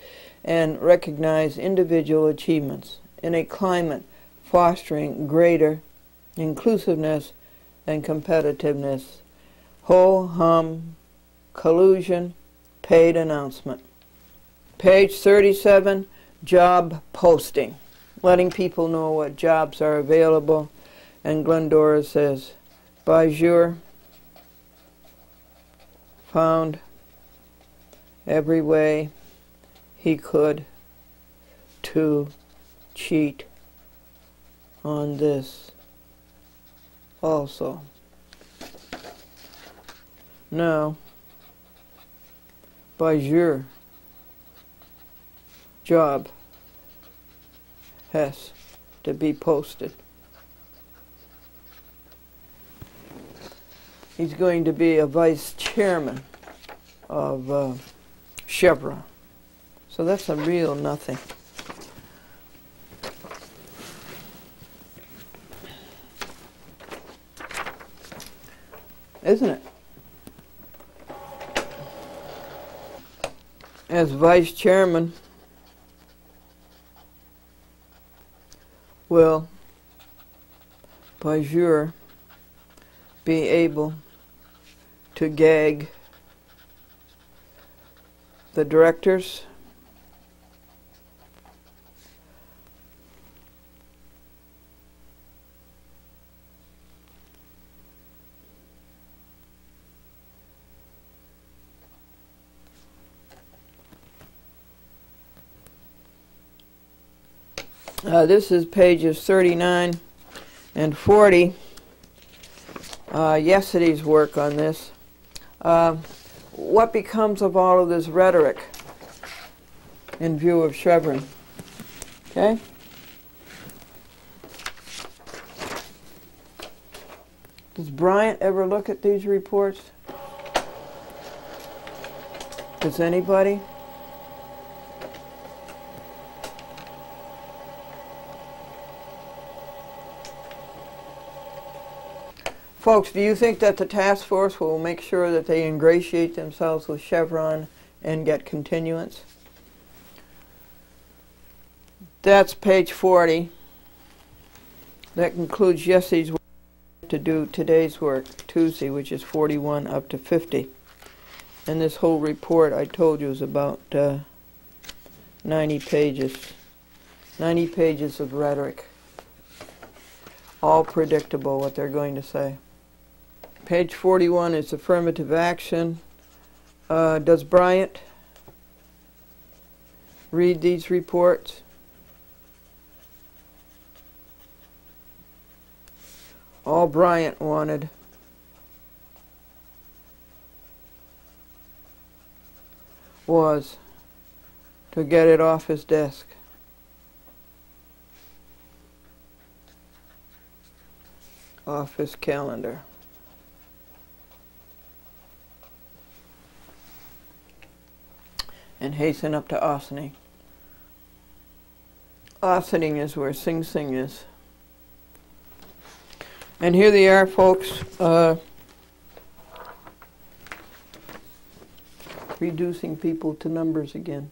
Speaker 1: and recognize individual achievements in a climate fostering greater inclusiveness and competitiveness. Ho-hum, collusion, paid announcement. Page 37, job posting, letting people know what jobs are available. And Glendora says, Bajur found every way he could to cheat on this also. Now, Bajur job has to be posted. He's going to be a vice chairman of Chevron. So that's a real nothing. Isn't it? As vice chairman, will Bajur be able to gag the directors? This is pages 39 and 40. Yesterday's work on this. What becomes of all of this rhetoric in view of Chevron? Okay? Does Bryant ever look at these reports? Does anybody? Folks, do you think that the task force will make sure that they ingratiate themselves with Chevron and get continuance? That's page 40. That concludes yesterday's work to do today's work, Tuesday, which is 41 up to 50. And this whole report, I told you, is about 90 pages. 90 pages of rhetoric. All predictable what they're going to say. Page 41 is affirmative action. Does Bryant read these reports? All Bryant wanted was to get it off his desk. Off his calendar. And hasten up to Ossining. Ossining is where Sing Sing is. And here they are, folks, reducing people to numbers again.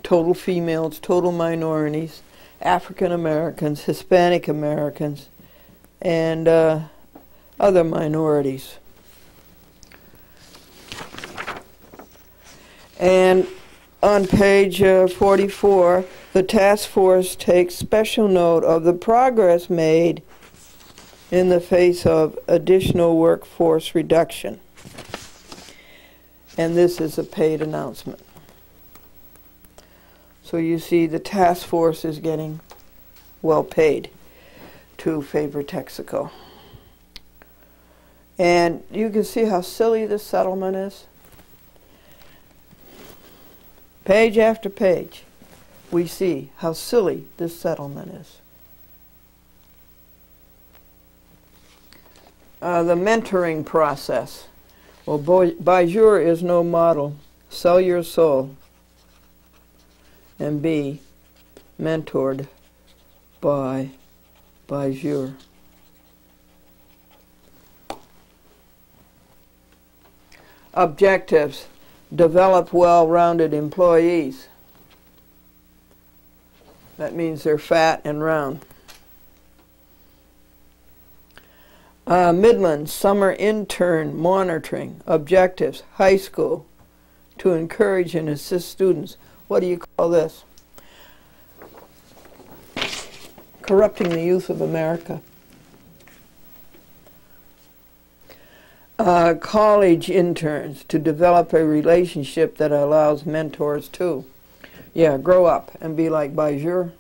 Speaker 1: Total females, total minorities, African Americans, Hispanic Americans, and other minorities. And on page 44, the task force takes special note of the progress made in the face of additional workforce reduction. And this is a paid announcement. So you see the task force is getting well paid to favor Texaco. And you can see how silly this settlement is. Page after page, we see how silly this settlement is. The mentoring process. Well, Bajur is no model. Sell your soul and be mentored by Bajur. Objectives: develop well-rounded employees. That means they're fat and round. Midland Summer Intern Monitoring Objectives, High School, to encourage and assist students. What do you call this? Corrupting the youth of America. College interns, to develop a relationship that allows mentors too. Yeah, grow up and be like Bajur.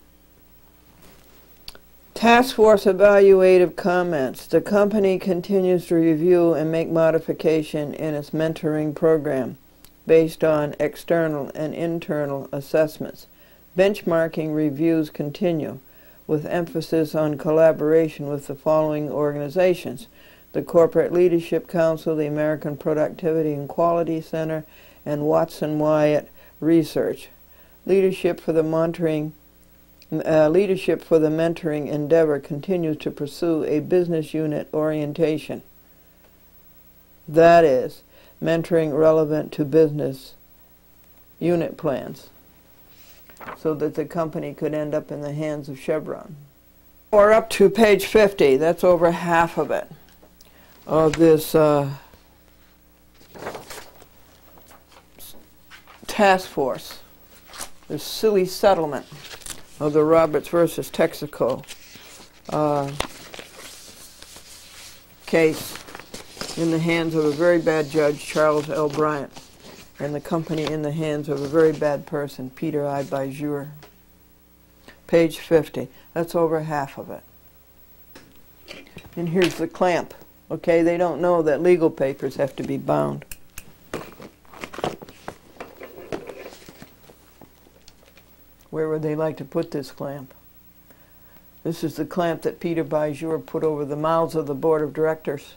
Speaker 1: Task Force evaluative comments. The company continues to review and make modification in its mentoring program based on external and internal assessments. Benchmarking reviews continue with emphasis on collaboration with the following organizations: the Corporate Leadership Council, the American Productivity and Quality Center, and Watson Wyatt Research. Leadership for the mentoring endeavor continues to pursue a business unit orientation. That is, mentoring relevant to business unit plans, so that the company could end up in the hands of Chevron. Or up to page 50, that's over half of it, of this task force, this silly settlement of the Roberts versus Texaco case in the hands of a very bad judge, Charles L. Bryant, and the company in the hands of a very bad person, Peter I. Bajur. Page 50. That's over half of it. And here's the clamp. Okay, they don't know that legal papers have to be bound. Where would they like to put this clamp? This is the clamp that Peter Bajur put over the mouths of the board of directors.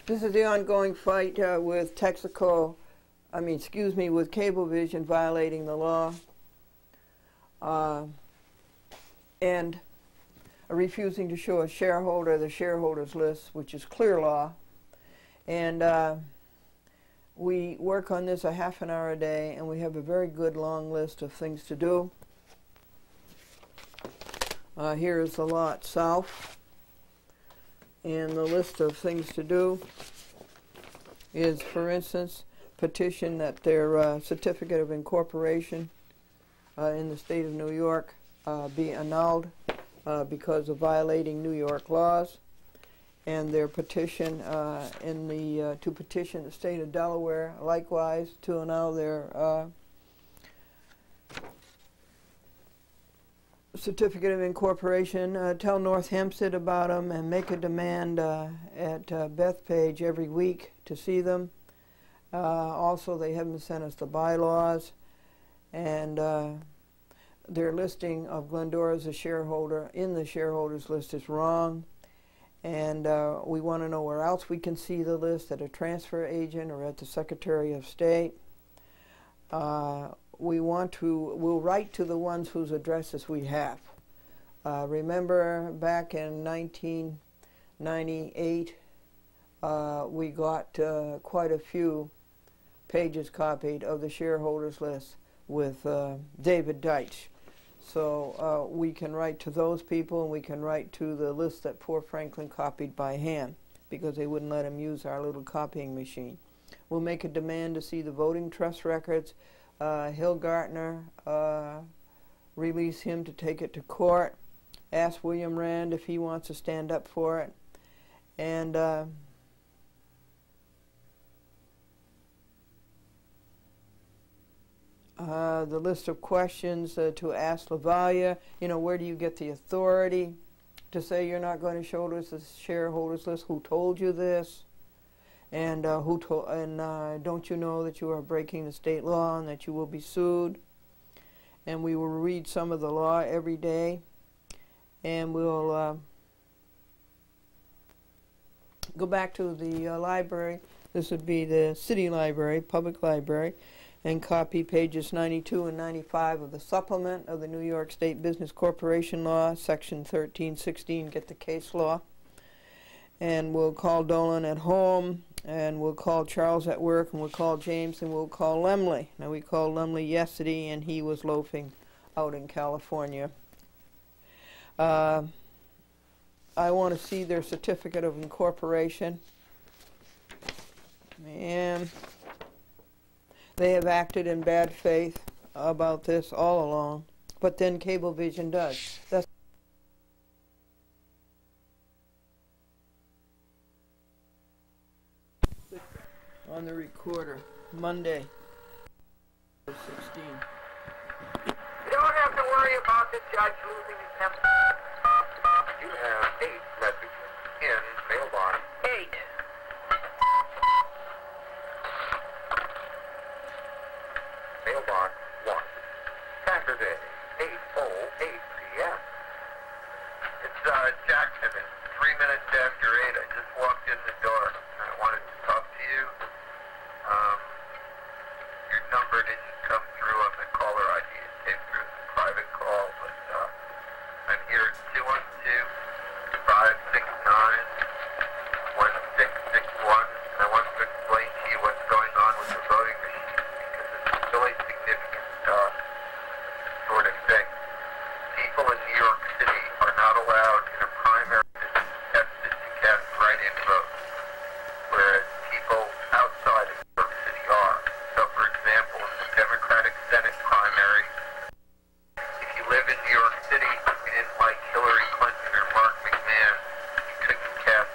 Speaker 1: This is the ongoing fight with Texaco, with Cablevision violating the law and refusing to show a shareholder the shareholders list, which is clear law. And we work on this a half an hour a day, and we have a very good long list of things to do. Here is the lot south and the list of things to do. is, for instance, petition that their certificate of incorporation in the state of New York be annulled because of violating New York laws, and their petition to petition the state of Delaware likewise to annul their certificate of incorporation. Tell North Hempstead about them and make a demand at Bethpage every week to see them. Also, they haven't sent us the bylaws, and their listing of Glendora as a shareholder in the shareholders list is wrong, and we want to know where else we can see the list, at a transfer agent or at the Secretary of State. We'll write to the ones whose addresses we have. Remember back in 1998, we got quite a few pages copied of the shareholders list with David Deitch. So we can write to those people, and we can write to the list that poor Franklin copied by hand, because they wouldn't let him use our little copying machine. We'll make a demand to see the voting trust records. Hillgartner, release him to take it to court. Ask William Rand if he wants to stand up for it. And the list of questions to ask Lavalia. You know, where do you get the authority to say you're not going to show us the shareholders list? Who told you this? And don't you know that you are breaking the state law and that you will be sued? And we will read some of the law every day, and we'll go back to the library. This would be the city library, public library, and copy pages 92 and 95 of the supplement of the New York State Business Corporation Law, section 1316, get the case law. And we'll call Dolan at home, and we'll call Charles at work, and we'll call James, and we'll call Lemley. Now, we called Lemley yesterday, and he was loafing out in California. I want to see their certificate of incorporation. And they have acted in bad faith about this all along, but then Cablevision does. That's on the recorder, Monday, 16.
Speaker 2: You don't have to worry about the judge losing his temper. You have 8 messages in mailbox 8. Mailbox 1. Saturday, 8:08 p.m. It's Jackson. It's 3 minutes after 8. I just walked in the door. I wanted to talk to you. Your number didn't come through on the caller ID. It came through as a private call, but I'm here at 212-569-1661. And I want to explain to you what's going on with the voting machine, because it's a really significant sort of thing. People in New York City are not allowed in a primary to cast write-in votes, whereas people outside of New York City are. So, for example, in the Democratic Senate primary, if you live in New York City, you didn't like Hillary Clinton or Mark McMahon, you couldn't cast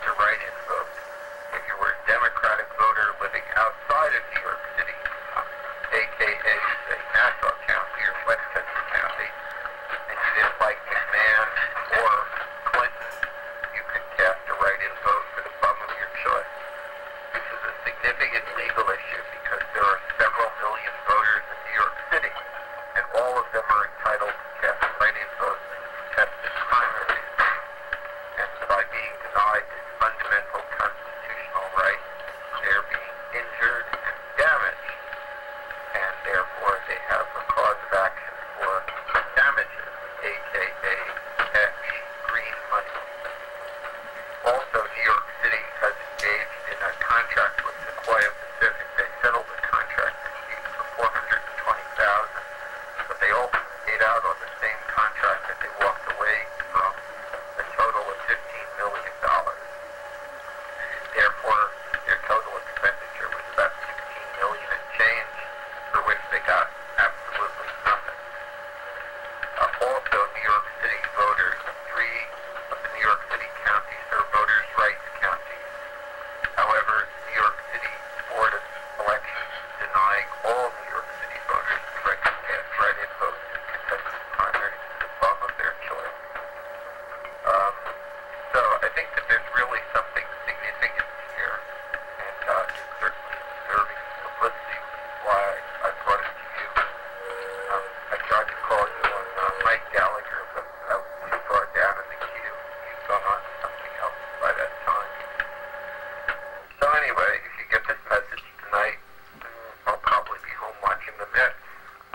Speaker 2: nets,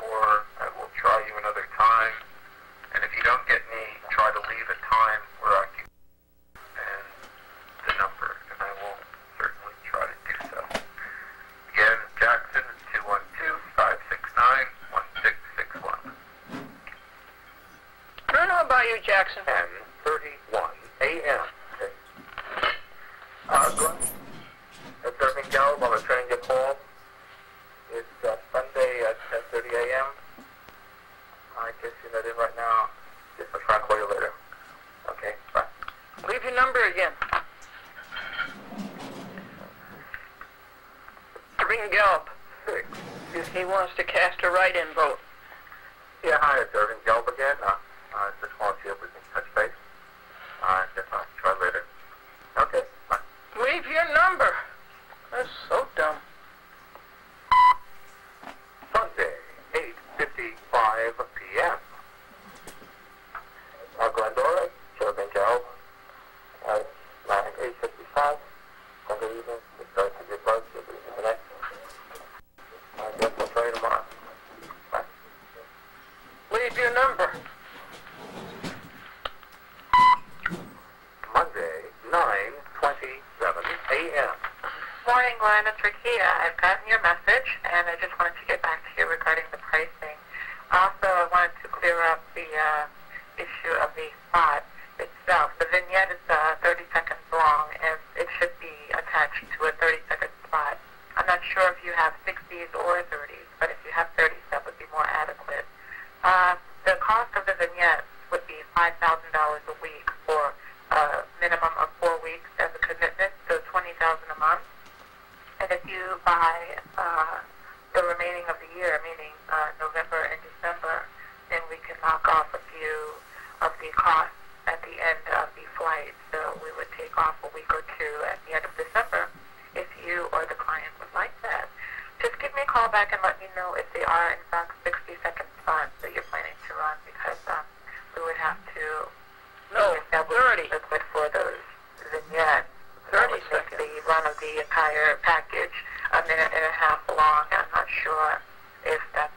Speaker 2: or I will try you another time. And if you don't get me, try to leave a time where I can and the number, and I will certainly try to do so. Again, Jackson, 212-569-1661.
Speaker 1: I don't know about you, Jackson.
Speaker 2: 10:31 a.m. Glenn, it's Irving Gallup. I'm returning your call. It's Sunday at 10:30 a.m. I guess you're not in right now. Just I'll try to call you later. Okay, bye.
Speaker 1: Leave your number again. Irving Gallup.
Speaker 2: 6.
Speaker 1: He wants to cast a write-in vote.
Speaker 2: Yeah, hi, it's Irving Gallup again. Just want to see if we can touch base. Guess I'll try later. Okay, bye.
Speaker 1: Leave your number. That's so dumb.
Speaker 2: Sunday, 8:55 p.m. Glendora, Irving Gallup. It's 8:55. Sunday evening. It starts to get bugs. You'll be in the next. I guess I'll try you tomorrow. Bye.
Speaker 1: Leave your number.
Speaker 2: Monday, 9:27 a.m.
Speaker 3: Morning, Glenn. It's Rakia. I've gotten your message, and I just wanted to get back to you regarding the pricing. Also, I wanted to clear up the issue of the spot itself. The vignette is 30 seconds long, and it should be attached to a 30-second spot. I'm not sure if you have 60s or 30s, but if you have 30s, that would be more adequate. The cost of the vignette would be $5,000 a week for a minimum of 4 weeks as a commitment, so $20,000 a month. And if you buy the remaining of the year, meaning November and December, then we can knock off a few of the costs at the end of the flight. So we would take off a week or two at the end of December if you or the client would like that. Just give me a call back and let me know if they are, in fact, 60-second spots that you're planning to run, because we would have to establish liquid for those vignettes.
Speaker 1: 30
Speaker 3: Make
Speaker 1: seconds.
Speaker 3: the run of the entire package a minute and a half long. I'm not sure if that's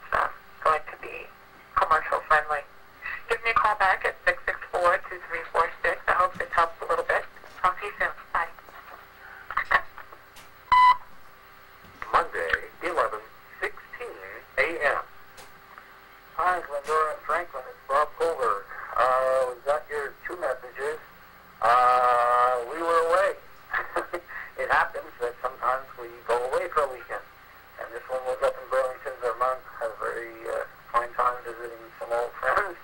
Speaker 3: going to be commercial friendly. Give me a call back at 664-2346. I hope this helps a little bit. Talk to you soon. Bye.
Speaker 2: Monday, 11:16 a.m. Hi, Glendora and Franklin. It's Bob Colbert. We got your 2 messages. We were away. It happens that sometimes we go away for a weekend. And this one was up in Burlington, Vermont. Had a very fine time visiting some old friends.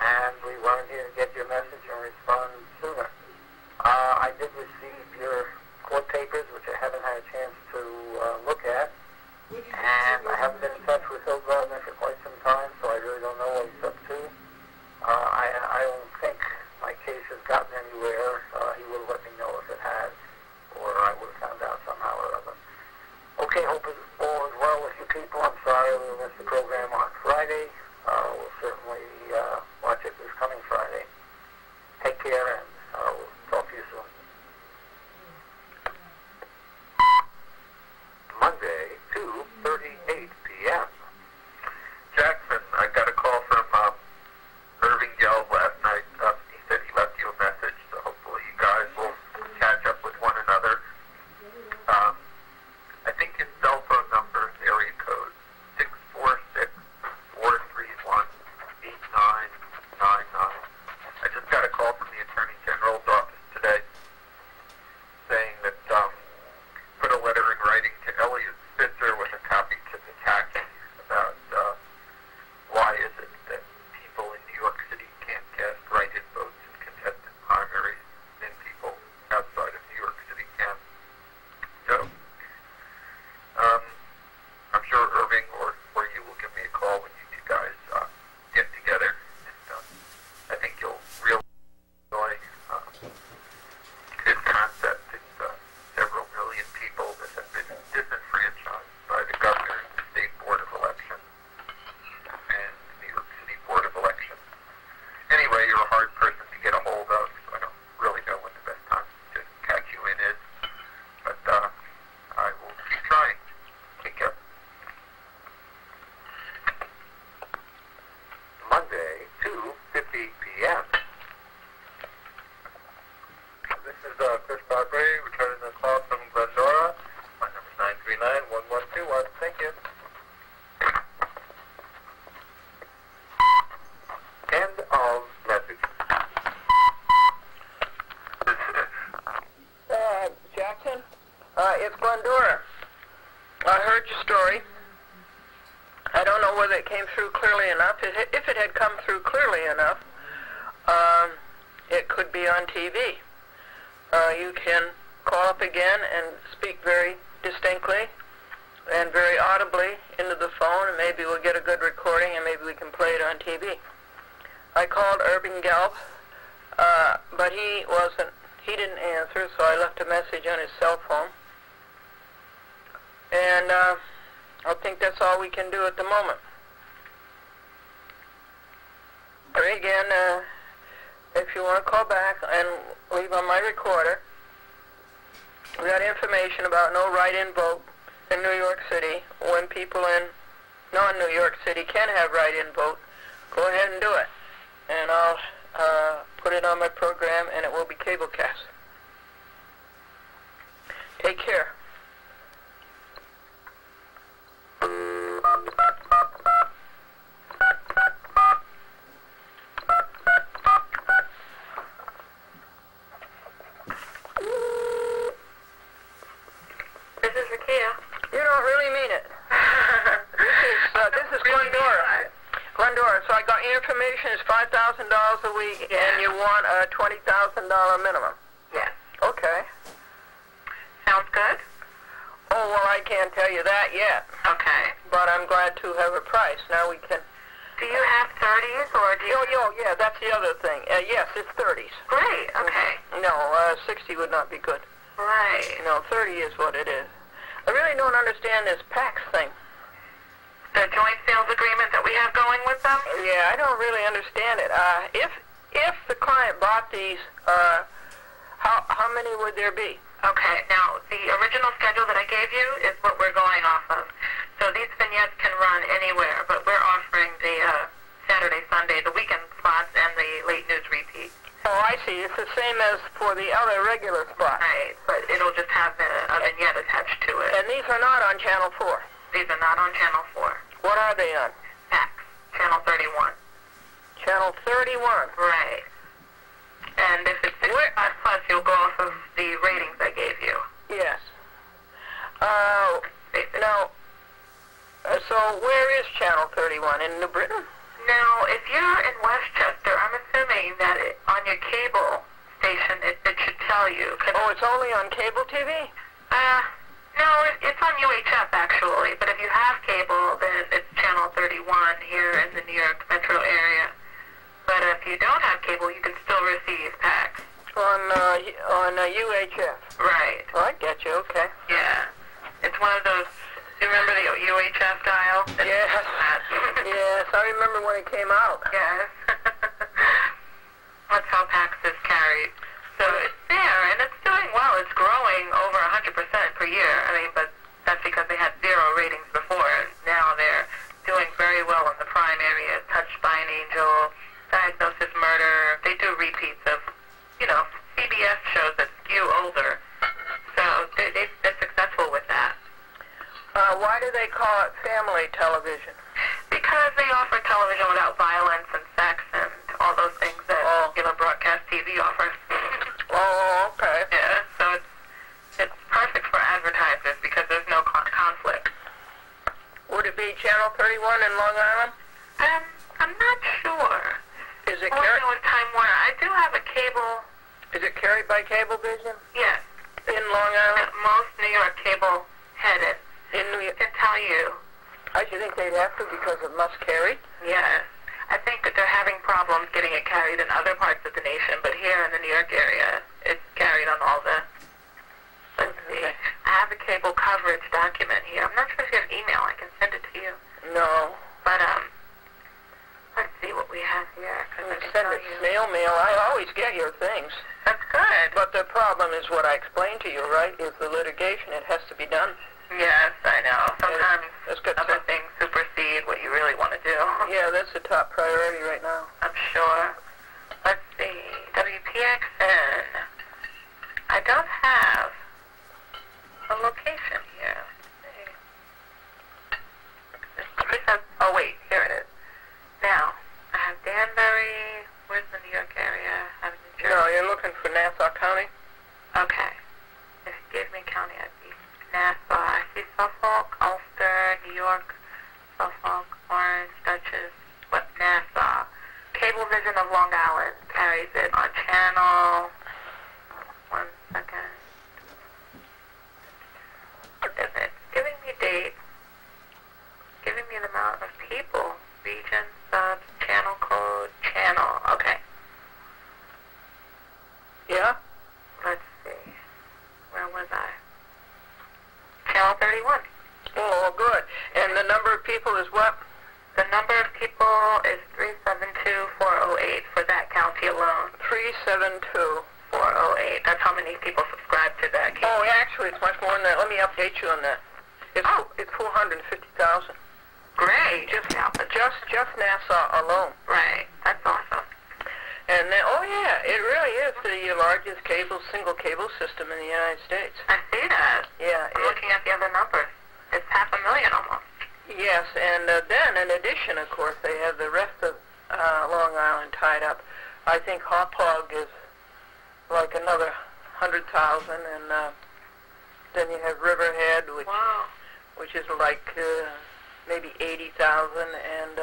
Speaker 2: And we weren't here to get your message and respond sooner. I did receive your court papers, which I haven't had a chance to look at. And I haven't been in touch with Hill Gardner for quite some time, so I really don't know what he's up to. I don't think my case has gotten anywhere. He will let me know if it has, or I would have found out somehow or other. Okay, hope all is well with you people. I'm sorry we missed the program on Friday. We'll certainly watch it this coming Friday. Take care, and we'll talk to you soon. Monday, 2:38 p.m. Jackson, I got a call from Irving Gallup last night. He said he left you a message, so hopefully you guys will catch up with one another. I think his cell phone number is area code 646-646-6666.
Speaker 4: whether it came through clearly enough. If it had come through clearly enough, it could be on TV. You can call up again and speak very distinctly and very audibly into the phone, and maybe we'll get a good recording, and maybe we can play it on TV. I called Urban Gelb, but he didn't answer, so I left a message on his cell phone. And I think that's all we can do at the moment. But again, if you want to call back and leave on my recorder, we got information about no write-in vote in New York City. When people in non-New York City can have write-in vote, go ahead and do it. And I'll put it on my program, and it will be cablecast. Take care.
Speaker 3: This is Rakia.
Speaker 4: You don't really mean it. This is Glendora. Glendora, so I got your information is $5,000 a week,
Speaker 3: Yeah.
Speaker 4: and you want a $20,000 minimum.
Speaker 3: Yes.
Speaker 4: Okay.
Speaker 3: Sounds good?
Speaker 4: Oh, well, I can't tell you that yet,
Speaker 3: Okay.
Speaker 4: but I'm glad to have a price. Now we can...
Speaker 3: Do you have 30s, or do you...
Speaker 4: Yeah, that's the other thing. Yes, it's 30s.
Speaker 3: Great, okay.
Speaker 4: No, 60 would not be good.
Speaker 3: Right.
Speaker 4: No, 30 is what it is. I really don't understand this PAX thing.
Speaker 3: The joint sales agreement that we have going with them?
Speaker 4: Yeah, I don't really understand it. If the client bought these, how many would there be?
Speaker 3: Okay, now, the original schedule that I gave you is what we're going off of. So these vignettes can run anywhere, but we're offering the Saturday, Sunday, the weekend spots, and the late news repeat.
Speaker 4: Oh, I see. It's the same as for the other regular spots.
Speaker 3: Right, but it'll just have a vignette attached to it.
Speaker 4: And these are not on Channel 4.
Speaker 3: These are not on Channel 4.
Speaker 4: What are they on?
Speaker 3: PAX, Channel 31.
Speaker 4: Channel 31.
Speaker 3: Right. And if it's 65 plus, you'll go off of the ratings I gave you.
Speaker 4: Yes. Now, so where is Channel 31? In New Britain?
Speaker 3: Now, if you're in Westchester, I'm assuming that on your cable station, it should tell you.
Speaker 4: Oh, it's only on cable TV?
Speaker 3: No, it's on UHF, actually. But if you have cable, then it's Channel 31 here in the New York metro area. But if you don't have cable, you can still receive PAX.
Speaker 4: On UHF.
Speaker 3: Right.
Speaker 4: Oh, I get you, okay.
Speaker 3: Yeah. It's one of those, do you remember the UHF dial?
Speaker 4: Yes. Yes, I remember when it came out.
Speaker 3: Yes. That's how PAX is carried. So it's there, and it's doing well. It's growing over 100% per year. I mean, but that's because they had 0 ratings before. And now they're doing very well in the prime area. Touched by an Angel, Diagnosis Murder. They do repeats of, CBS shows that skew older. So they've been successful with that.
Speaker 4: Why do they call it family television?
Speaker 3: Because they offer television without violence and sex and all those things that regular broadcast TV offers.
Speaker 4: Oh, okay.
Speaker 3: Yeah, so it's perfect for advertisers because there's no conflict.
Speaker 4: Would it be Channel 31 in Long Island?
Speaker 3: I'm not sure.
Speaker 4: Is it
Speaker 3: All I know is Time Warner. I do have a cable.
Speaker 4: Is it carried by Cablevision?
Speaker 3: Yes.
Speaker 4: In Long Island?
Speaker 3: Most New York cable headed.
Speaker 4: In New York?
Speaker 3: I can tell you.
Speaker 4: I should think they'd have to because it must carry.
Speaker 3: Yes. I think that they're having problems getting it carried in other parts of the nation, but here in the New York area, it's carried on all the... Let's see. I have a cable coverage document here. I'm not sure if you have email. I can send it to you.
Speaker 4: No.
Speaker 3: But, let's see what we have here.
Speaker 4: Send it snail mail. I always get your things.
Speaker 3: That's good.
Speaker 4: But the problem is what I explained to you, right? Is the litigation. It has to be done.
Speaker 3: Yes, I know. Sometimes
Speaker 4: That's good.
Speaker 3: other things supersede what you really want to do.
Speaker 4: Yeah, that's the top priority right now.
Speaker 3: I'm sure. Let's see. WPXN. I don't have a location here. This has, oh wait, here it is. Now, I have Danbury. Where's the New York area? I have New Jersey.
Speaker 4: No, you're looking for Nassau County?
Speaker 3: Okay. If you gave me county, I'd be Nassau. I see Suffolk, Ulster, New York, Suffolk, Orange. of Long Island carries it on channel. 1 second. It's giving me dates, giving me the amount of people, region, subs, channel code, channel. Okay.
Speaker 4: Yeah?
Speaker 3: Let's see. Where was I? Channel 31.
Speaker 4: Oh, good. And the number of people is what?
Speaker 3: The number of people is 372,408 for that county alone.
Speaker 4: 372,408.
Speaker 3: That's how many people subscribe to that.
Speaker 4: Oh, actually, it's much more than that. Let me update you on that. It's 450,000.
Speaker 3: Great.
Speaker 4: Just NASA alone.
Speaker 3: Right. That's awesome.
Speaker 4: And then, oh yeah, it really is the largest single cable system in the United States.
Speaker 3: I see that.
Speaker 4: Yeah.
Speaker 3: I'm looking at the other numbers. It's 500,000 almost.
Speaker 4: Yes, and then in addition, of course, they have the rest of Long Island tied up. I think Hauppauge is like another 100,000, and then you have Riverhead, which is like maybe 80,000, and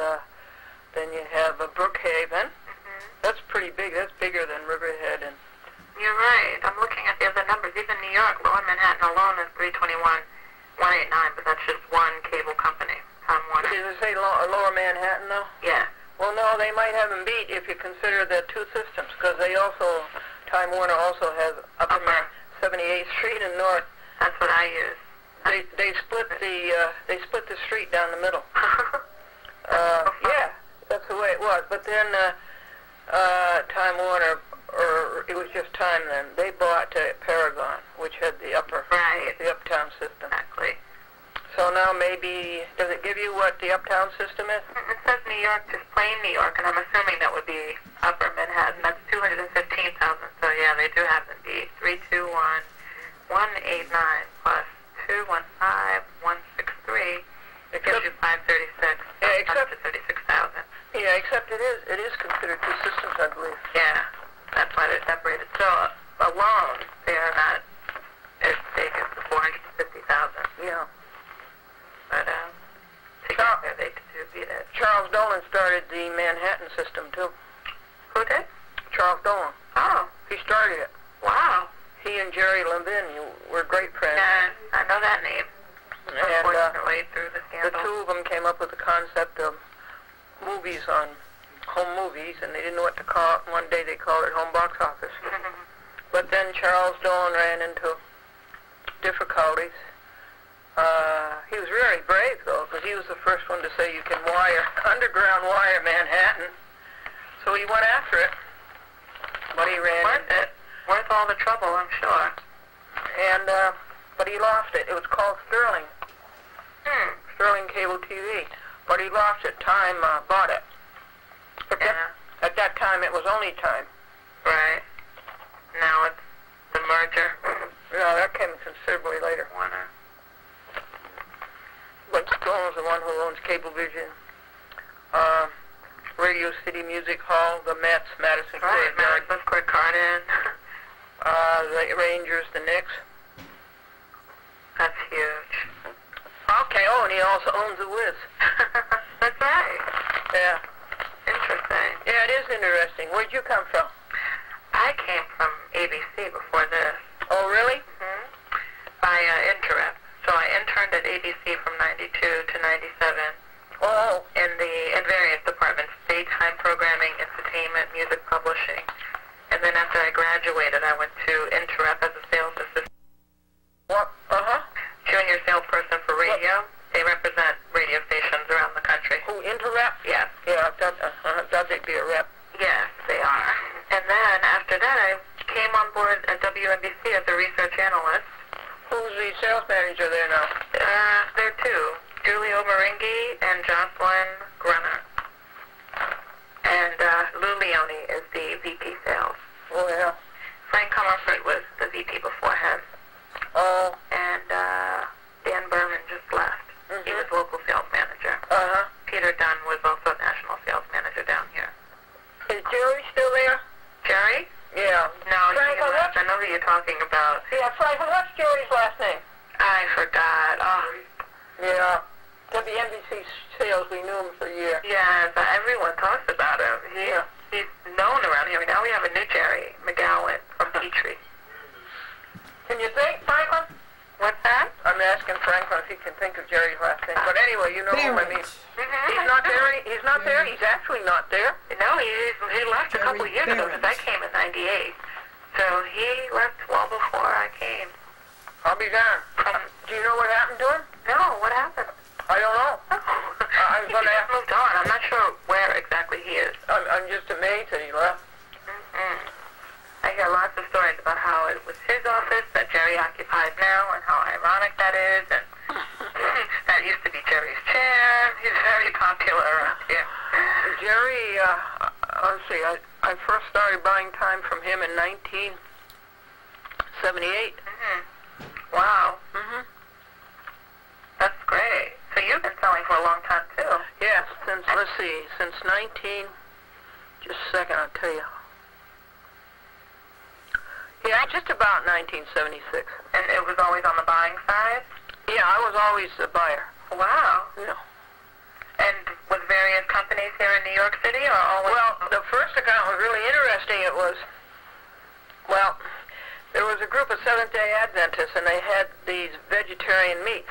Speaker 4: then you have Brookhaven. That's pretty big. That's bigger than Riverhead. And
Speaker 3: you're right. I'm looking at the other numbers. Even New York, Lower Manhattan alone is 321,189, but that's just one cable company. Time Warner.
Speaker 4: Did it say Lower Manhattan, though?
Speaker 3: Yeah.
Speaker 4: Well, no, they might have them beat if you consider the two systems, because Time Warner also has Upper 78th Street and North.
Speaker 3: That's what I use.
Speaker 4: They split the street down the middle. Yeah, that's the way it was. But then Time Warner, or it was just Time then, they bought Paragon, which had the uptown system.
Speaker 3: Exactly.
Speaker 4: So now maybe, does it give you what the uptown system is?
Speaker 3: It says New York, just plain New York, and I'm assuming that would be Upper Manhattan. That's 215,000. So yeah, they do have the beat. 321,189 plus 215,163. It gives you 536.
Speaker 4: Yeah, except
Speaker 3: 36,000.
Speaker 4: Yeah, except it is considered two systems, I believe.
Speaker 3: Yeah, that's why they're separated. So alone, they are not as big as the 450,000.
Speaker 4: Yeah.
Speaker 3: But together they do beat it.
Speaker 4: Charles Dolan started the Manhattan system too.
Speaker 3: Who did?
Speaker 4: Charles Dolan.
Speaker 3: Oh.
Speaker 4: He started it.
Speaker 3: Wow.
Speaker 4: He and Jerry Levin were great friends.
Speaker 3: Yeah, I know that name. Unfortunately, through the scandal.
Speaker 4: The two of them came up with the concept of movies on home movies, and they didn't know what to call it. One day they called it home box office. But then Charles Dolan ran into difficulties. He was very brave, though, because he was the first one to say you can underground wire Manhattan. So he went after it. But he ran...
Speaker 3: Worth it. Worth all the trouble, I'm sure.
Speaker 4: And, but he lost it. It was called Sterling. Sterling Cable TV. But he lost it. Time bought it. At that time, it was only Time.
Speaker 3: Right. Now it's the merger.
Speaker 4: No, that came considerably later.
Speaker 3: Warner.
Speaker 4: But Stone's the one who owns Cablevision, Radio City Music Hall, the Mets, Madison Square Garden.
Speaker 3: Madison Square Garden.
Speaker 4: The Rangers, the Knicks.
Speaker 3: That's huge.
Speaker 4: Okay, oh, and he also owns the Wiz.
Speaker 3: That's right.
Speaker 4: Yeah.
Speaker 3: Interesting.
Speaker 4: Yeah, it is interesting. Where'd you come from?
Speaker 3: I came from ABC before this.
Speaker 4: Oh, really?
Speaker 3: By Interep. So I interned at ABC from 92 to 97.
Speaker 4: Oh.
Speaker 3: In various departments, daytime programming, entertainment, music publishing. And then after I graduated, I went to Interep as a sales assistant.
Speaker 4: What?
Speaker 3: Junior salesperson for radio. What? They represent radio stations around the country.
Speaker 4: Who, Interep?
Speaker 3: Yes.
Speaker 4: Yeah, that they'd be a rep.
Speaker 3: Yes, they are. And then after that, I came on board at WNBC as a research analyst.
Speaker 4: Who's the sales manager there now?
Speaker 3: There are two. Julie Omaringi and Jocelyn Grunner. And Lou Leone is the VP sales.
Speaker 4: Oh, yeah.
Speaker 3: Frank Comerford was the VP before him.
Speaker 4: Oh.
Speaker 3: And Dan Berman just left. He was local sales manager. Peter Dunn was also national sales manager down here.
Speaker 4: Is Jerry still there?
Speaker 3: Jerry?
Speaker 4: Yeah.
Speaker 3: No, he left. I know who you're talking about.
Speaker 4: Yeah, Frank, what's Jerry's last name?
Speaker 3: I forgot. Oh.
Speaker 4: Yeah. WNBC sales, we knew him for years.
Speaker 3: Yeah, but everyone talks about him. he's known around here. Now we have a new Jerry McGowan from Petrie.
Speaker 4: Can you think, Franklin?
Speaker 3: What's that?
Speaker 4: I'm asking Franklin if he can think of Jerry's last name. But anyway, you know who I mean. He's not there. He's not there. He's actually not there.
Speaker 3: No, he left a couple of years ago because I came in '98. So he left well before I came.
Speaker 4: I'll be darned. Do you know what happened to him?
Speaker 3: No, what happened?
Speaker 4: I don't know. I was going to ask.
Speaker 3: Moved on. I'm not sure where exactly he is.
Speaker 4: I'm just amazed that he left.
Speaker 3: I hear lots of stories about how it was his office that Jerry occupies now and how ironic that is. And that used to be Jerry's chair. He's very popular around here.
Speaker 4: Jerry, let's see, I first started buying time from him in 1978.
Speaker 3: Wow. That's great. So you've been selling for a long time, too.
Speaker 4: Yes, let's see, since just a second, I'll tell you. Yeah, just about 1976.
Speaker 3: And it was always on the buying side?
Speaker 4: Yeah, I was always a buyer.
Speaker 3: Wow.
Speaker 4: Yeah.
Speaker 3: And with various companies here in New York City, or always?
Speaker 4: Well, the first account was really interesting. It was, well, there was a group of Seventh-day Adventists, and they had these vegetarian meats.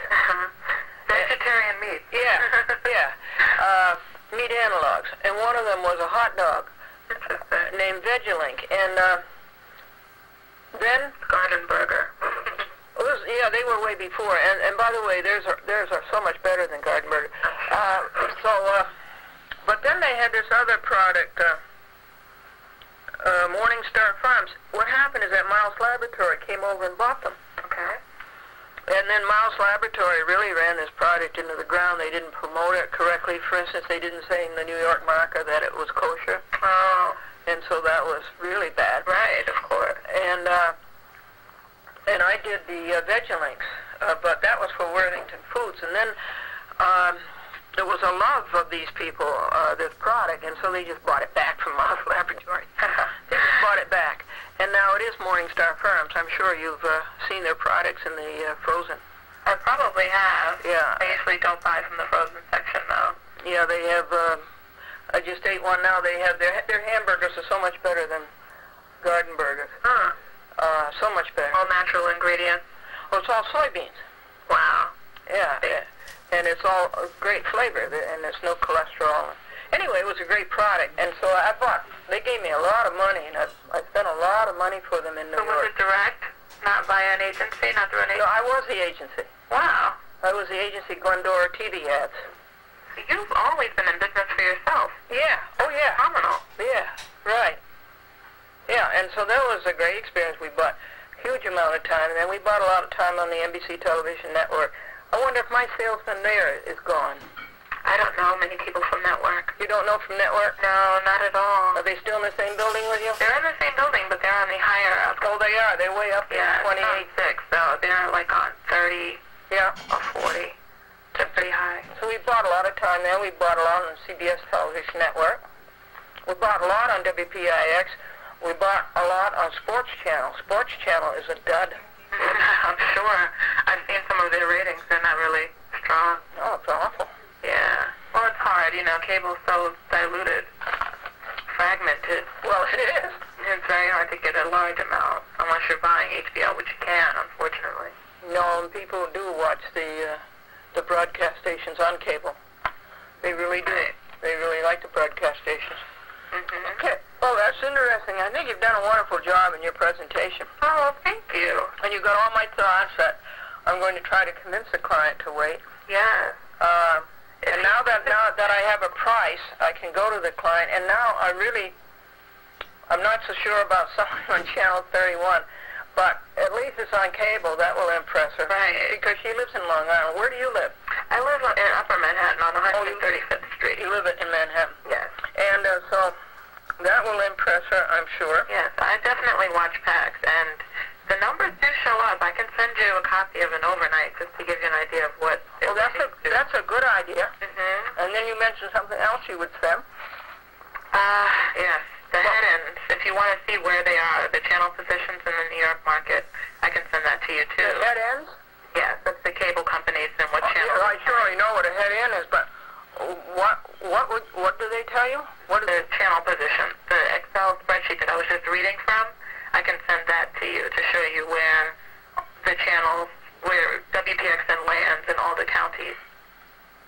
Speaker 3: Vegetarian meat?
Speaker 4: Yeah, yeah. Meat analogs. And one of them was a hot dog named Vegilink. And then
Speaker 3: Garden Burger.
Speaker 4: Yeah, they were way before. And by the way, theirs are so much better than Garden Burger. But then they had this other product, Morningstar Farms. What happened is that Miles Laboratory came over and bought them.
Speaker 3: Okay.
Speaker 4: And then Miles Laboratory really ran this product into the ground. They didn't promote it correctly. For instance, they didn't say in the New York marker that it was kosher.
Speaker 3: Oh.
Speaker 4: And so that was really bad.
Speaker 3: Right, of course.
Speaker 4: And I did the Vegilinks, but that was for Worthington Foods. And then there was a love of these people, this product, and so they just bought it back from Miles Laboratory. They just bought it back. And now it is Morningstar Farms. I'm sure you've seen their products in the frozen.
Speaker 3: I probably have.
Speaker 4: Yeah.
Speaker 3: I usually don't buy from the frozen section, though.
Speaker 4: Yeah, they have, I just ate one now. They have, their hamburgers are so much better than Garden Burgers. So much better.
Speaker 3: All natural ingredients?
Speaker 4: Well, it's all soybeans.
Speaker 3: Wow.
Speaker 4: Yeah, yeah. And it's all great flavor, and there's no cholesterol. Anyway, it was a great product, and so I bought. They gave me a lot of money, and I spent a lot of money for them in New York.
Speaker 3: So was it direct, not by an agency, not through an agency?
Speaker 4: No, I was the agency.
Speaker 3: Wow.
Speaker 4: I was the agency Glendora TV ads.
Speaker 3: So you've always been in business for yourself.
Speaker 4: Yeah. Oh, yeah.
Speaker 3: Phenomenal.
Speaker 4: Yeah, right. Yeah, and so that was a great experience. We bought a huge amount of time, and then we bought a lot of time on the NBC television network. I wonder if my salesman there is gone.
Speaker 3: I don't know many people from Network.
Speaker 4: You don't know from Network?
Speaker 3: No, not at all.
Speaker 4: Are they still in the same building with you?
Speaker 3: They're in the same building, but they're on the higher up.
Speaker 4: Oh, they are. They're way up there.
Speaker 3: Yeah,
Speaker 4: 28.
Speaker 3: 6, so they're like on 30
Speaker 4: Yeah.
Speaker 3: or 40. They're pretty high.
Speaker 4: So we bought a lot of time there. We bought a lot on CBS Television Network. We bought a lot on WPIX. We bought a lot on Sports Channel. Sports Channel is a dud.
Speaker 3: I'm sure. I've seen some of their ratings. They're not really strong.
Speaker 4: Oh, it's awful.
Speaker 3: Yeah. Well, it's hard. You know, cable's so diluted, fragmented.
Speaker 4: Well, it is.
Speaker 3: It's very hard to get a large amount unless you're buying HBO, which you can, unfortunately.
Speaker 4: No, and people do watch the broadcast stations on cable. They really do.
Speaker 3: Right.
Speaker 4: They really like the broadcast stations. Okay. Well, that's interesting. I think you've done a wonderful job in your presentation.
Speaker 3: Oh, thank you.
Speaker 4: And you got all my thoughts that I'm going to try to convince the client to wait.
Speaker 3: Yes.
Speaker 4: And now that I have a price, I can go to the client. And now I'm not so sure about something on Channel 31, but at least it's on cable. That will impress her.
Speaker 3: Right.
Speaker 4: Because she lives in Long Island. Where do you live?
Speaker 3: I live in Upper Manhattan on 135th Street.
Speaker 4: You live in Manhattan.
Speaker 3: Yes.
Speaker 4: And so that will impress her, I'm sure.
Speaker 3: Yes, I definitely watch PAX, and the numbers do show up. I can send you a copy of an overnight just to give you an idea of what it
Speaker 4: Well, that's a good idea. And then you mentioned something else you would send.
Speaker 3: Yes, the head-ends. If you want to see where they are, the channel positions in the New York market, I can send that to you, too.
Speaker 4: The head ends?
Speaker 3: Yes, that's the cable companies and what channel.
Speaker 4: Yeah, I surely know what a head end is, but What do they tell you?
Speaker 3: What is the channel position? The Excel spreadsheet that I was just reading from, I can send that to you to show you where the channels, where WPXN lands in all the counties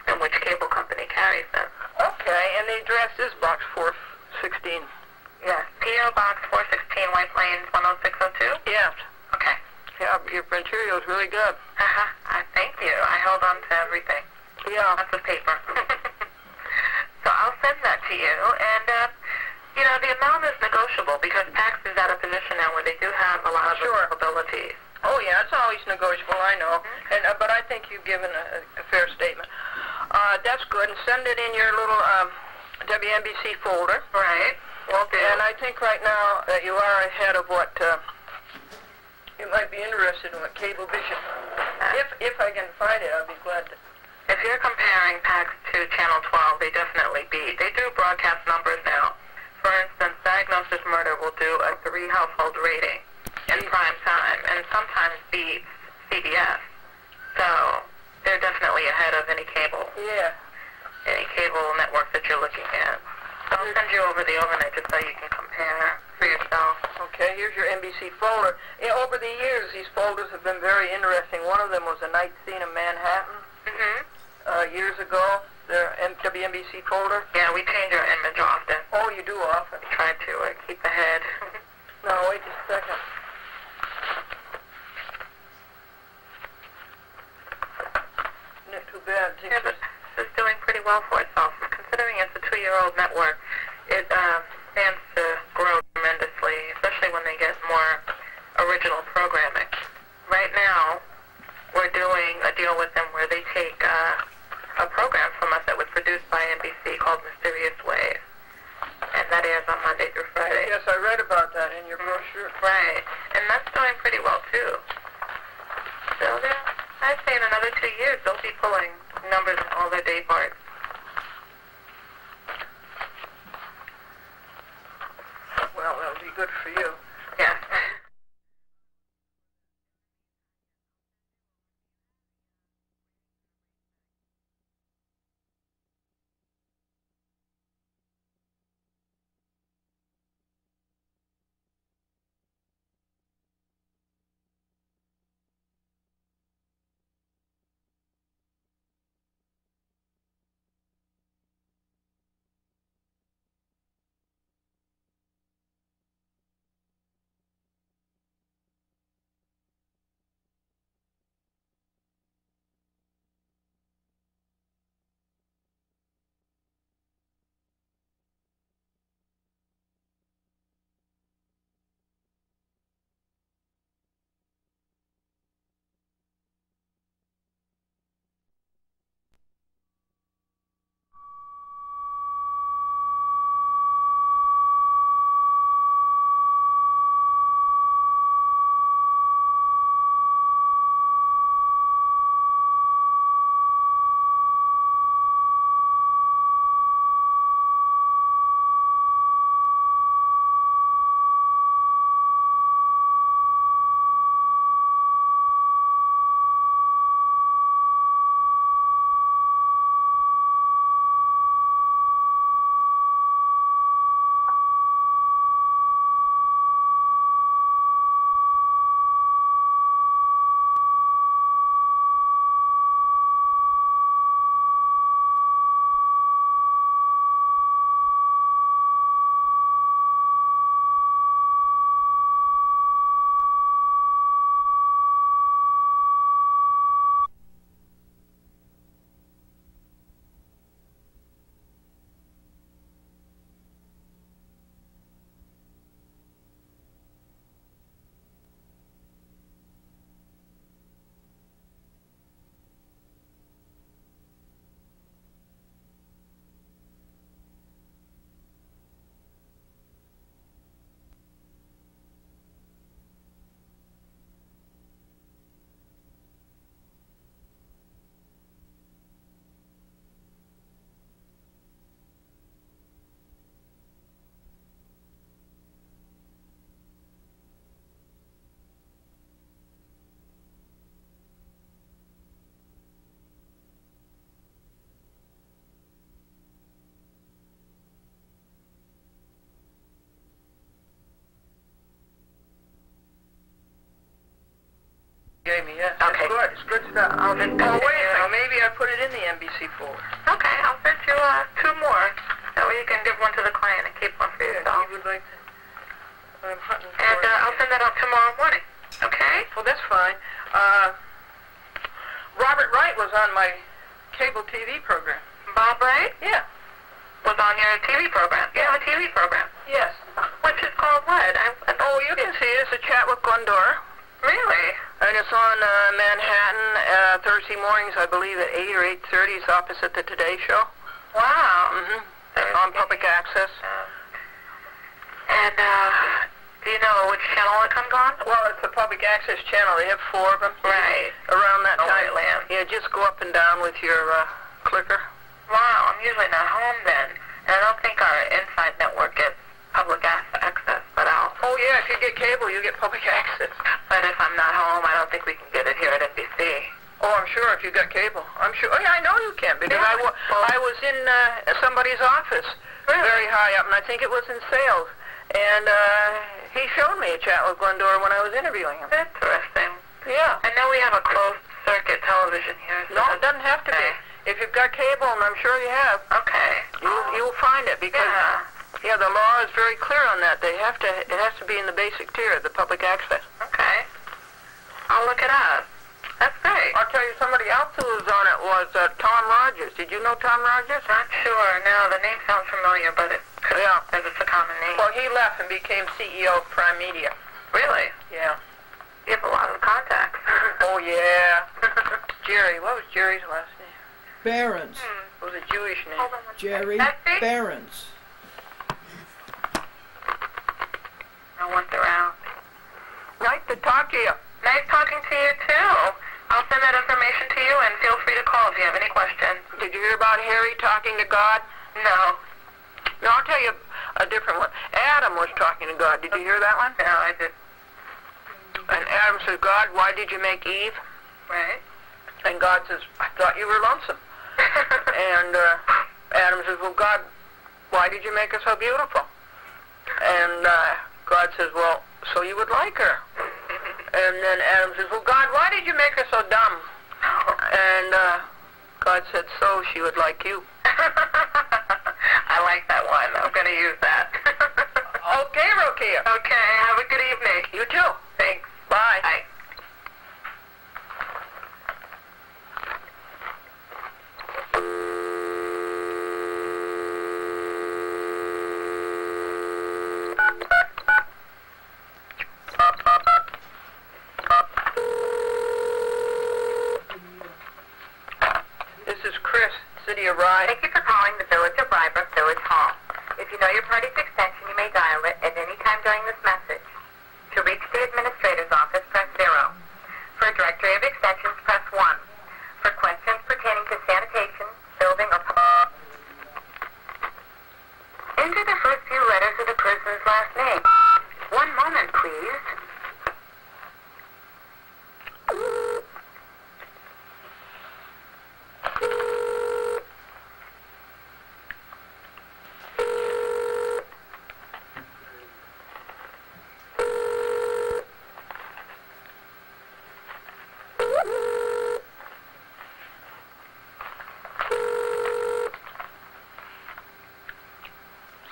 Speaker 3: and which cable company carries them.
Speaker 4: Okay, and the address is Box 416.
Speaker 3: Yes, P.O. Box 416, White Plains, 10602?
Speaker 4: Yes.
Speaker 3: Okay.
Speaker 4: Yeah, your material is really good.
Speaker 3: Thank you. I held on to everything.
Speaker 4: Yeah.
Speaker 3: Lots of paper. So I'll send that to you, and, the amount is negotiable because PAX is at a position now where they do have a lot of availabilities.
Speaker 4: Oh, yeah, it's always negotiable, I know. And but I think you've given a fair statement. That's good, and send it in your little WNBC folder.
Speaker 3: Right. Will do.
Speaker 4: And I think right now that you are ahead of what you might be interested in with cablevision. If I can find it, I'll be glad to.
Speaker 3: If you're comparing PAX to Channel 12, they definitely beat. They do broadcast numbers now. For instance, Diagnosis Murder will do a 3-household rating in prime time and sometimes beats CBS. So they're definitely ahead of any cable.
Speaker 4: Yeah.
Speaker 3: Any cable network that you're looking at. So I'll send you over the overnight just so you can compare for yourself.
Speaker 4: Okay, here's your NBC folder. Over the years, these folders have been very interesting. One of them was A Night Scene in Manhattan. Years ago, the WNBC folder.
Speaker 3: Yeah, we change our image often.
Speaker 4: Oh, you do often.
Speaker 3: We try to keep ahead.
Speaker 4: No, wait just a second. Isn't it too bad?
Speaker 3: Yeah, but this is doing pretty well for itself. Considering it's a 2-year-old network, it stands to grow tremendously, especially when they get more original programming. Right now, we're doing a deal with them where they take a program from us that was produced by NBC called Mysterious Ways. And that airs on Monday through Friday.
Speaker 4: Yes, I read about that in your brochure.
Speaker 3: Right. And that's doing pretty well, too. So I'd say in another 2 years, they'll be pulling numbers in all their day parts.
Speaker 4: Well, that'll be good for you.
Speaker 3: Yeah.
Speaker 4: gave me, yes.
Speaker 3: Okay.
Speaker 4: It's good. It's good stuff.
Speaker 3: I'll just
Speaker 4: Oh, wait a minute. Maybe I put it in the NBC folder.
Speaker 3: Okay, I'll send you 2 more. That way you can give one to the client and keep one for yourself.
Speaker 4: You would like to... I'm hunting for
Speaker 3: And I'll send that out tomorrow morning. Okay?
Speaker 4: Well, that's fine. Robert Wright was on my cable TV program.
Speaker 3: Bob Wright
Speaker 4: Yeah.
Speaker 3: was on your TV program. You have a TV program.
Speaker 4: Yes.
Speaker 3: What's it called? What?
Speaker 4: Oh, you can see it. It's a chat with Glendora.
Speaker 3: Really?
Speaker 4: And it's on Manhattan Thursday mornings, I believe, at 8 or 8:30. It's opposite the Today Show.
Speaker 3: Wow.
Speaker 4: Mm-hmm. On public access.
Speaker 3: And do you know which channel it comes on?
Speaker 4: Well, it's a public access channel. They have 4 of them.
Speaker 3: Right.
Speaker 4: Around that
Speaker 3: Oh,
Speaker 4: time.
Speaker 3: land.
Speaker 4: Yeah, just go up and down with your clicker.
Speaker 3: Wow, I'm usually not home then. And I don't think our inside network gets public access, but I'll...
Speaker 4: Oh, yeah, if you get cable, you get public access.
Speaker 3: But if I'm not home, I don't think we can get it here at NBC.
Speaker 4: Oh, I'm sure if you got cable. I'm sure. Oh, yeah, I know you can, because
Speaker 3: Yeah.
Speaker 4: I was in somebody's office,
Speaker 3: Really?
Speaker 4: very high up, and I think it was in sales. And he showed me a chat with Glendora when I was interviewing him.
Speaker 3: Interesting.
Speaker 4: Yeah.
Speaker 3: I know we have a closed circuit television here. So
Speaker 4: No, it doesn't have to be.
Speaker 3: Okay.
Speaker 4: If you've got cable, and I'm sure you have,
Speaker 3: Okay.
Speaker 4: you'll find it, because
Speaker 3: Yeah.
Speaker 4: the law is very clear on that. It has to be in the basic tier, the public access.
Speaker 3: Okay. I'll look it up. That's great.
Speaker 4: I'll tell you, somebody else who was on it was Tom Rogers. Did you know Tom Rogers?
Speaker 3: Not sure. No, the name sounds familiar, but it could,
Speaker 4: Yeah.
Speaker 3: because it's a common name.
Speaker 4: Well, he left and became CEO of Prime Media.
Speaker 3: Really?
Speaker 4: Yeah.
Speaker 3: You have a lot of contacts.
Speaker 4: Oh, yeah. Jerry. What was Jerry's last name?
Speaker 1: Barons.
Speaker 4: It was a Jewish name.
Speaker 3: Hold on one
Speaker 1: Jerry
Speaker 3: second. Betsy?
Speaker 1: Barons.
Speaker 3: No one's around.
Speaker 4: Nice to talk to you.
Speaker 3: Nice talking to you, too. I'll send that information to you, and feel free to call if you have any questions.
Speaker 4: Did you hear about Harry talking to God?
Speaker 3: No.
Speaker 4: No, I'll tell you a different one. Adam was talking to God. Did you hear that one?
Speaker 3: No, I did.
Speaker 4: And Adam says, God, why did you make Eve?
Speaker 3: Right?
Speaker 4: And God says, I thought you were lonesome. And Adam says, well, God, why did you make her so beautiful? And God says, well, so you would like her. And then Adam says, well, God, why did you make her so dumb? And God said, so she would like you.
Speaker 3: I like that one. I'm going to use that.
Speaker 4: Okay, Rokia.
Speaker 3: Okay, have a good evening.
Speaker 4: You too.
Speaker 3: Thanks.
Speaker 4: Bye.
Speaker 3: Bye.
Speaker 4: This is Chris, City of Rye.
Speaker 3: Thank you for calling the Village of Rybrook Village Hall. If you know your party's extension, you may dial it at any time during this message. To reach the administrator's office, press 0. For a directory of extensions, press 1. For questions pertaining to sanitation, building, or... Enter the first few letters of the person's last name. One moment, please.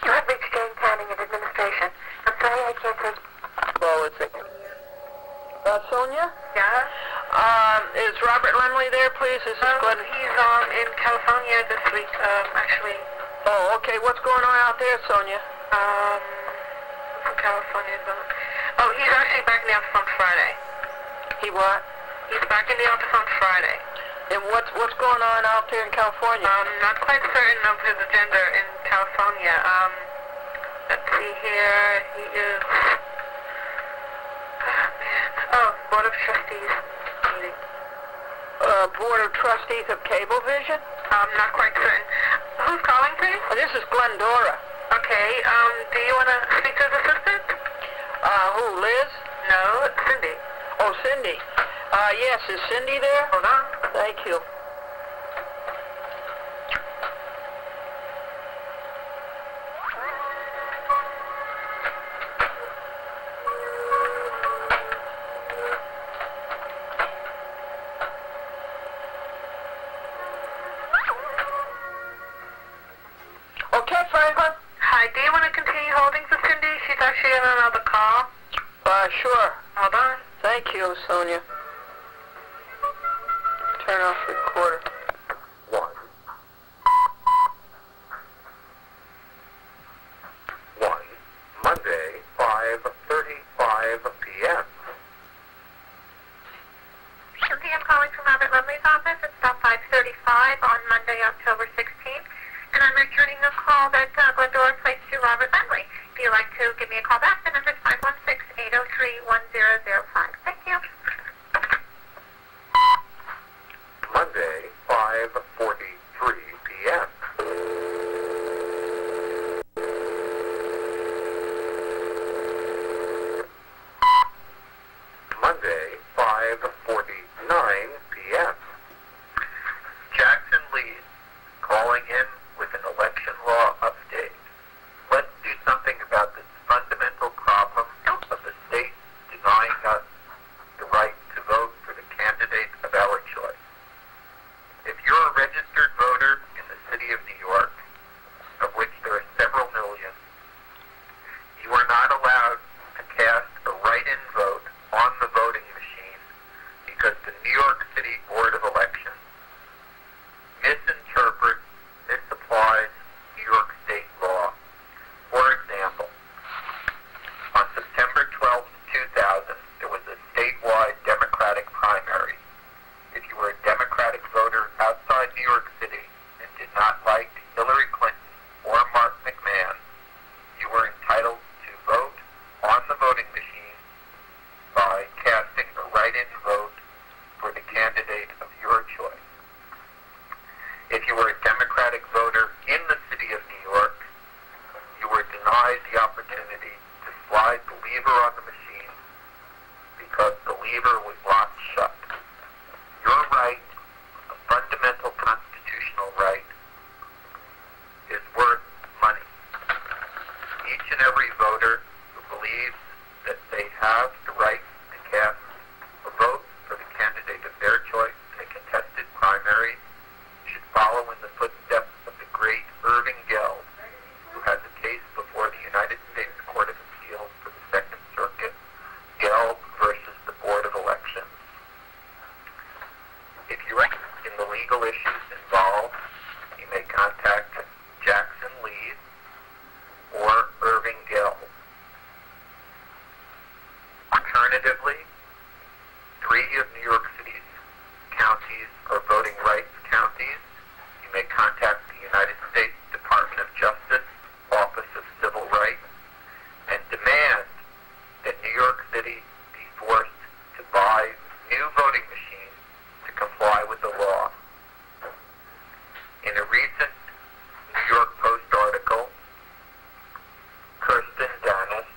Speaker 3: You have reached Jane Planning and Administration. I'm sorry I can't take...
Speaker 4: Hold a second. Sonia?
Speaker 3: Yeah?
Speaker 4: Is Robert Lemley there, please? This is Glenn.
Speaker 3: He's in California this week, actually.
Speaker 4: Oh, okay. What's going on out there, Sonia?
Speaker 3: From California. Oh, he's actually back in the office on Friday.
Speaker 4: He what?
Speaker 3: He's back in the office on Friday.
Speaker 4: And what's going on out there in California?
Speaker 3: Not quite certain of his agenda in California. Let's see here. He is... Oh, Board of Trustees meeting.
Speaker 4: Board of Trustees of Cablevision?
Speaker 3: Not quite certain. Who's calling, please?
Speaker 4: This is Glendora.
Speaker 3: Okay, do you want to speak to his assistant?
Speaker 4: Who, Liz?
Speaker 3: No, Cindy.
Speaker 4: Oh, Cindy. Yes, is Cindy there?
Speaker 3: Hold on.
Speaker 4: Thank you. Okay, Franklin.
Speaker 3: Hi, do you want to continue holding for Cindy? She's actually on another call.
Speaker 4: Sure.
Speaker 3: Hold on.
Speaker 4: Thank you, Sonia. Turn off recorder.
Speaker 2: 1. 1. Monday, 5:35 p.m.
Speaker 3: Cynthia, I'm calling from Robert Lumley's office. It's about 5:35 on Monday, October 16th. And I'm returning a call that Glendora placed to Robert Lumley. If you'd like to give me a call back, the number is 516-803-1005. Thank you.
Speaker 2: Monday, 5:43 p.m. Monday, 5:49 p.m. Jackson Lee calling in with an election law update. Let's do something about this fundamental problem of the state denying us the right to vote for the candidate of our choice. If you're a registered voter in the city of New York, of which there are several million, you are not allowed to cast a write-in vote on the voting machine because the New York City Board of Elections misinterprets, misapplies New York state law. For example, on September 12, 2000, there was a statewide Democratic primary. If you were a Democratic voter outside New York City and did not like Hillary Clinton or Mark McMahon, you were entitled to vote on the voting machine by casting a write-in vote for the candidate of your choice. If you were a Democratic voter in the city of New York, you were denied the opportunity to slide the lever on the machine because the lever was locked shut. Your right, a fundamental constitutional right, is worth money. Each and every voter who believes that they have the right to cast a vote for the candidate of their choice in a contested primary should follow in the footsteps of the great Irving Gell, who has a case before the United States Court of Appeals for the Second Circuit, Gell versus the Board of Elections. If you're interested in the legal issues involved, you may contact Jackson Lee or Irving Gell. Alternatively, 3 of New York City's counties are voting rights counties. You may contact the United States Department of Justice, Office of Civil Rights, and demand that New York City be forced to buy new voting machines to comply with the law. In a recent New York Post article, Kirsten Danis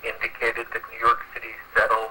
Speaker 2: indicated that New York City settled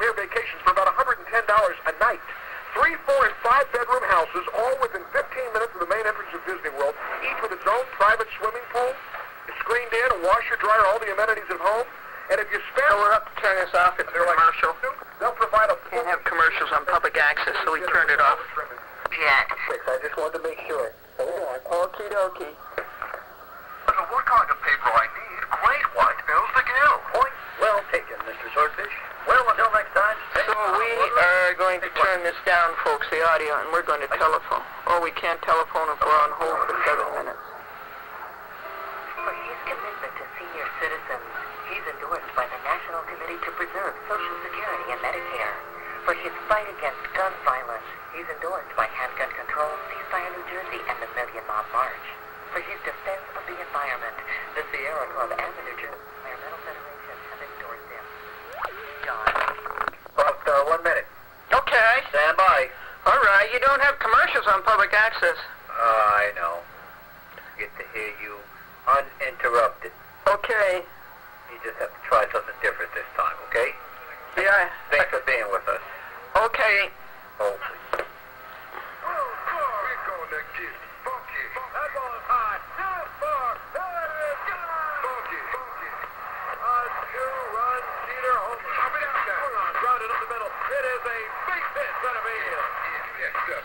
Speaker 5: premier vacations for about $110 a night. 3, 4, and 5-bedroom houses, all within 15 minutes of the main entrance of Disney World, each with its own private swimming pool. It's screened in, a washer, dryer, all the amenities at home. And if you spare...
Speaker 4: We'll have to turn this off. It's commercial.
Speaker 5: They'll provide a...
Speaker 4: Can't have commercials on public access, so we turned it off.
Speaker 3: Jack.
Speaker 5: I just wanted to make sure.
Speaker 4: Okie dokie.
Speaker 2: What kind of paper I need? Great white bills to give.
Speaker 5: Point well taken, Mr. Swordfish. Well, until next time...
Speaker 4: So we are going to turn this down, folks, the audio, and we're going to telephone. Or we can't telephone if we're on hold for 7 minutes.
Speaker 3: For his commitment to senior citizens, he's endorsed by the National Committee to Preserve Social Security and Medicare. For his fight against gun violence, he's endorsed by Handgun Control, Ceasefire New Jersey, and the Million Mob March. For his defense of the environment, the Sierra Club and the New Jersey Environmental Federation have endorsed him. John.
Speaker 5: About 1 minute.
Speaker 4: Okay.
Speaker 5: Stand by.
Speaker 4: All right. You don't have commercials on public access.
Speaker 5: I know. Get to hear you uninterrupted.
Speaker 4: Okay.
Speaker 5: You just have to try something different this time, okay?
Speaker 4: Yeah.
Speaker 5: Thanks for being with us.
Speaker 4: Okay.
Speaker 5: Oh, please. We're gonna get funky. That ball's hot. Too far. Funky. 1, 2, run, Cedar, home. Up and out there. Grounded up the middle. It is a big hit, center field. Yes, sir.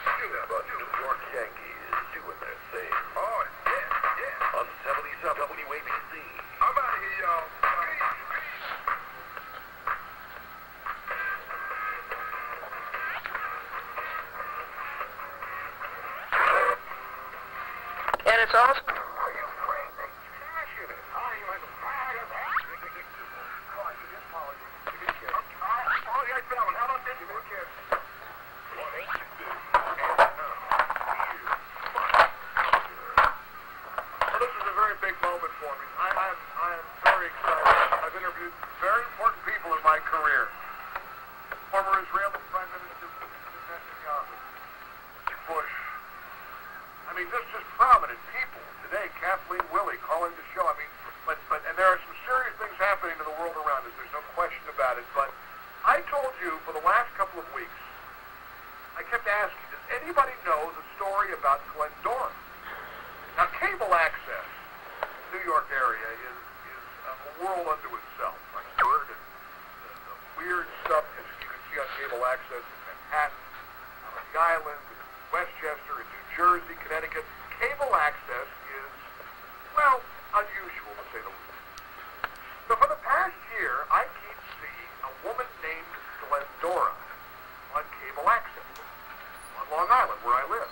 Speaker 5: But New York Yankees doing their thing. Oh, yeah. On 77 WABC. I'm out of here, y'all.
Speaker 4: And it's awesome.
Speaker 5: Are you crazy? Passionate. I'm a fag of that. Come on, you just apologize. Give me a kiss. Oh, yeah, that one. How about this? Give me a kiss. Well, this is a very big moment for me. I am very excited. I've interviewed very important people in my career. Former Israeli Prime Minister Netanyahu, Bush. I mean, just prominent people today. Kathleen Willey calling the show. I mean, and there are some serious things happening in the world around us. There's no question about it. But I told you for the last couple of weeks, I kept asking, does anybody know the story about Glendora? Now, cable access in the New York area is a world unto itself. Like bird and the weird stuff that you can see on cable access in Manhattan, on the islands, in Westchester, in New Jersey, Connecticut. Cable access is, well, unusual to say the least. So for the past year, I keep seeing a woman named Glendora on cable access on Long Island, where I live.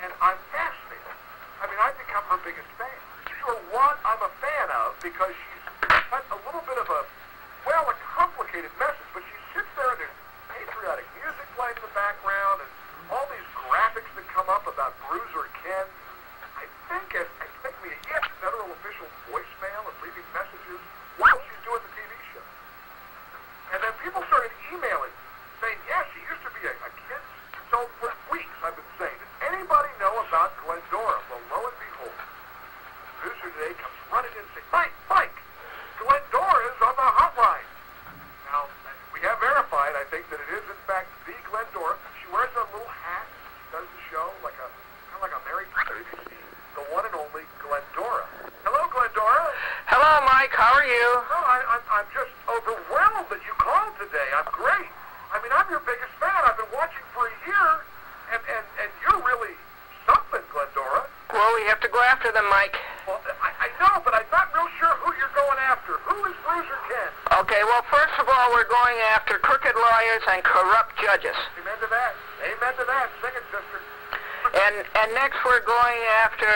Speaker 5: And I'm fascinated. I mean, I've become her biggest fan. Sure, one I'm a fan of because she's got a little bit of a, well, a complicated message, but she sits there and there's patriotic music playing in the background and all these graphics that come up about Bruiser Ken. I think it took me to get federal official voicemail and leaving messages while she's doing the TV show. And then people started emailing saying, yeah, she used to be a kid. So for weeks I've been saying, does anybody know about Glendora? Well, lo and behold, the producer today comes running in and says, Mike, Glendora's on the hotline. Now, we have verified, I think, that it is in fact the Glendora. She wears a little hat. She does the show kind of like a Mary Poppins. The one and only Glendora. Hello, Glendora.
Speaker 4: Hello, Mike. How are you?
Speaker 5: Oh, I'm just overwhelmed that you called today. I'm great. I mean, I'm your biggest fan. I've been watching for a year, and you're really something, Glendora.
Speaker 4: Well, we have to go after them, Mike.
Speaker 5: Well, I know, but I'm not real sure who you're going after. Who is Bruiser Ken?
Speaker 4: Okay, well, first of all, we're going after crooked lawyers and corrupt judges.
Speaker 5: Amen to that. Amen to that. Sing it, sister.
Speaker 4: And next we're going after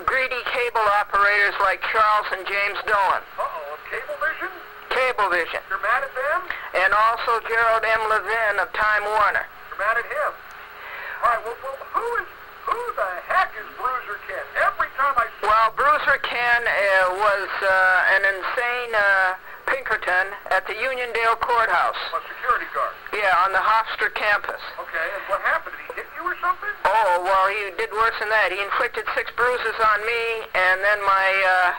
Speaker 4: greedy cable operators like Charles and James Dolan.
Speaker 5: Uh-oh, of Cablevision?
Speaker 4: Cablevision.
Speaker 5: You're mad at them?
Speaker 4: And also Gerald M. Levin of Time Warner.
Speaker 5: You're mad at him? All right, well who the heck is Bruiser Ken? Every time I see...
Speaker 4: Well, Bruiser Ken was an insane Pinkerton at the Uniondale Courthouse.
Speaker 5: A security guard?
Speaker 4: Yeah, on the Hofstra campus.
Speaker 5: Okay, and what happened? Did he hit you or something?
Speaker 4: Oh, well, he did worse than that. He inflicted 6 bruises on me, and then my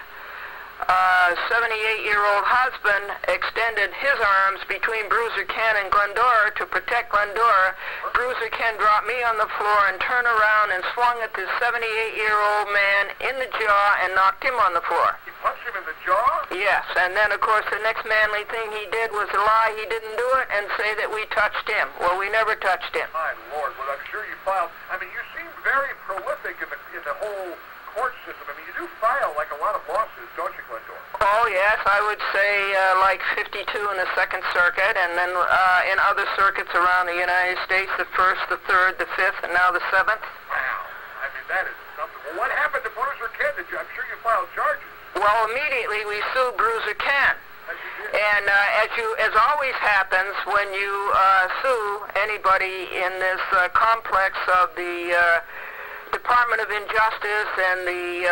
Speaker 4: 78-year-old husband extended his arms between Bruiser Ken and Glendora to protect Glendora. Bruiser Ken dropped me on the floor and turned around and swung at this 78-year-old man in the jaw and knocked him on the floor.
Speaker 5: He punched him in the jaw?
Speaker 4: Yes, and then, of course, the next manly thing he did was lie he didn't do it and say that we touched him. Well, we never touched him.
Speaker 5: My Lord, well, I'm sure you filed. I mean, you seem very prolific in the whole court system. I mean, you do file like a lot of lawsuits, don't you, Glendora?
Speaker 4: Oh, yes, I would say like 52 in the Second Circuit, and then in other circuits around the United States, the 1st, the 3rd, the 5th, and now the 7th.
Speaker 5: Wow. I mean, that is something. Well, what happened to Bruiser Ken? I'm sure you filed charges.
Speaker 4: Well, immediately we sued Bruiser Ken. And as always happens when you sue anybody in this complex of the Department of Injustice and the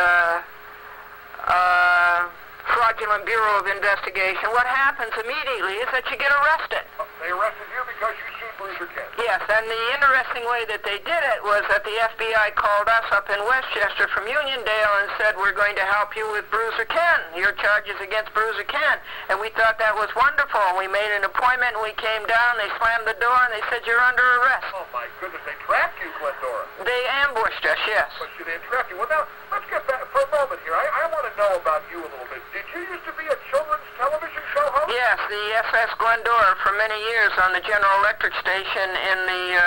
Speaker 4: Fraudulent Bureau of Investigation, what happens immediately is that you get arrested.
Speaker 5: They arrested you because you sued Bruiser Ken?
Speaker 4: Yes, and the interesting way that they did it was that the FBI called us up in Westchester from Uniondale and said, we're going to help you with Bruiser Ken, your charges against Bruiser Ken. And we thought that was wonderful. We made an appointment and we came down, they slammed the door and they said, you're under arrest.
Speaker 5: Oh my goodness, they trapped you, Glendora.
Speaker 4: They ambushed us, yes.
Speaker 5: But they trapped you. Well, now, let's get back for a moment here. I want to know about you a little bit. Did you used to be a children's television show host?
Speaker 4: Yes, the SS Glendora for many years on the General Electric station in the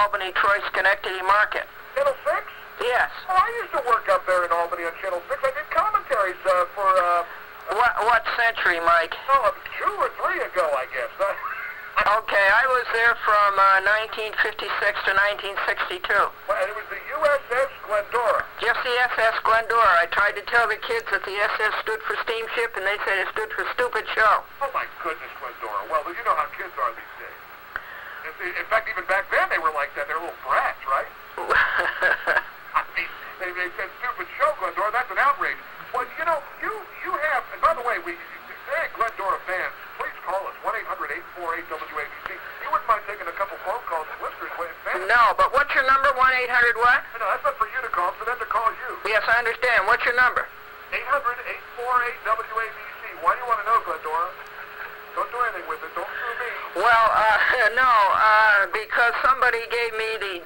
Speaker 4: Albany, Troy, Schenectady market.
Speaker 5: Channel 6?
Speaker 4: Yes.
Speaker 5: Oh, I used to work up there in Albany on Channel 6. I did commentaries for...
Speaker 4: What century, Mike?
Speaker 5: Oh, 2 or 3 ago, I guess.
Speaker 4: Okay, I was there from 1956 to 1962.
Speaker 5: Well, and it was the USS Glendora.
Speaker 4: Just the SS Glendora. I tried to tell the kids that the SS stood for steamship, and they said it stood for stupid show.
Speaker 5: Oh, my goodness, Glendora. Well, you know how kids are these days. In fact, even back then, they were like that. They're little brats, right? I mean, they said stupid show, Glendora. That's an outrage. Well, you know, you have, and by the way, hey, Glendora fans, please call us, 1-800-848-WABC. You wouldn't mind taking a couple phone calls from listeners.
Speaker 4: No, but what's your number? 1-800 what?
Speaker 5: No, that's not for you to call, it's for them to call you.
Speaker 4: Yes, I understand. What's your number?
Speaker 5: 800-848-WABC. Why do you want to know, Glendora? Don't do anything with it. Don't sue me.
Speaker 4: Well, no, because somebody gave me the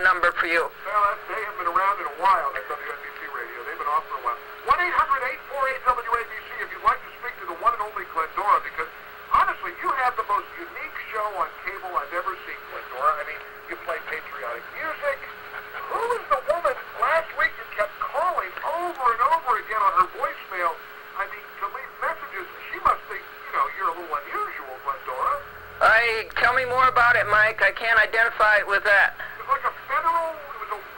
Speaker 4: number for you.
Speaker 5: Well, they have been around in a while at WNBC Radio. They've been off for a while. 1-800-848-WABC if you'd like to speak to the one and only Glendora, because honestly, you have the most unique show on cable I've ever seen, Glendora. I mean, you play patriotic music. Who is the woman last week you kept calling over and over again on her voicemail? I mean, to leave messages, she must think, you know, you're a little unusual, Glendora.
Speaker 4: Tell me more about it, Mike. I can't identify it with that.
Speaker 5: It was like a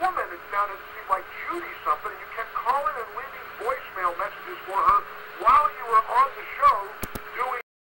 Speaker 5: woman. It sounded, seemed like Judy something, and you kept calling and leaving voicemail messages for her while you were on the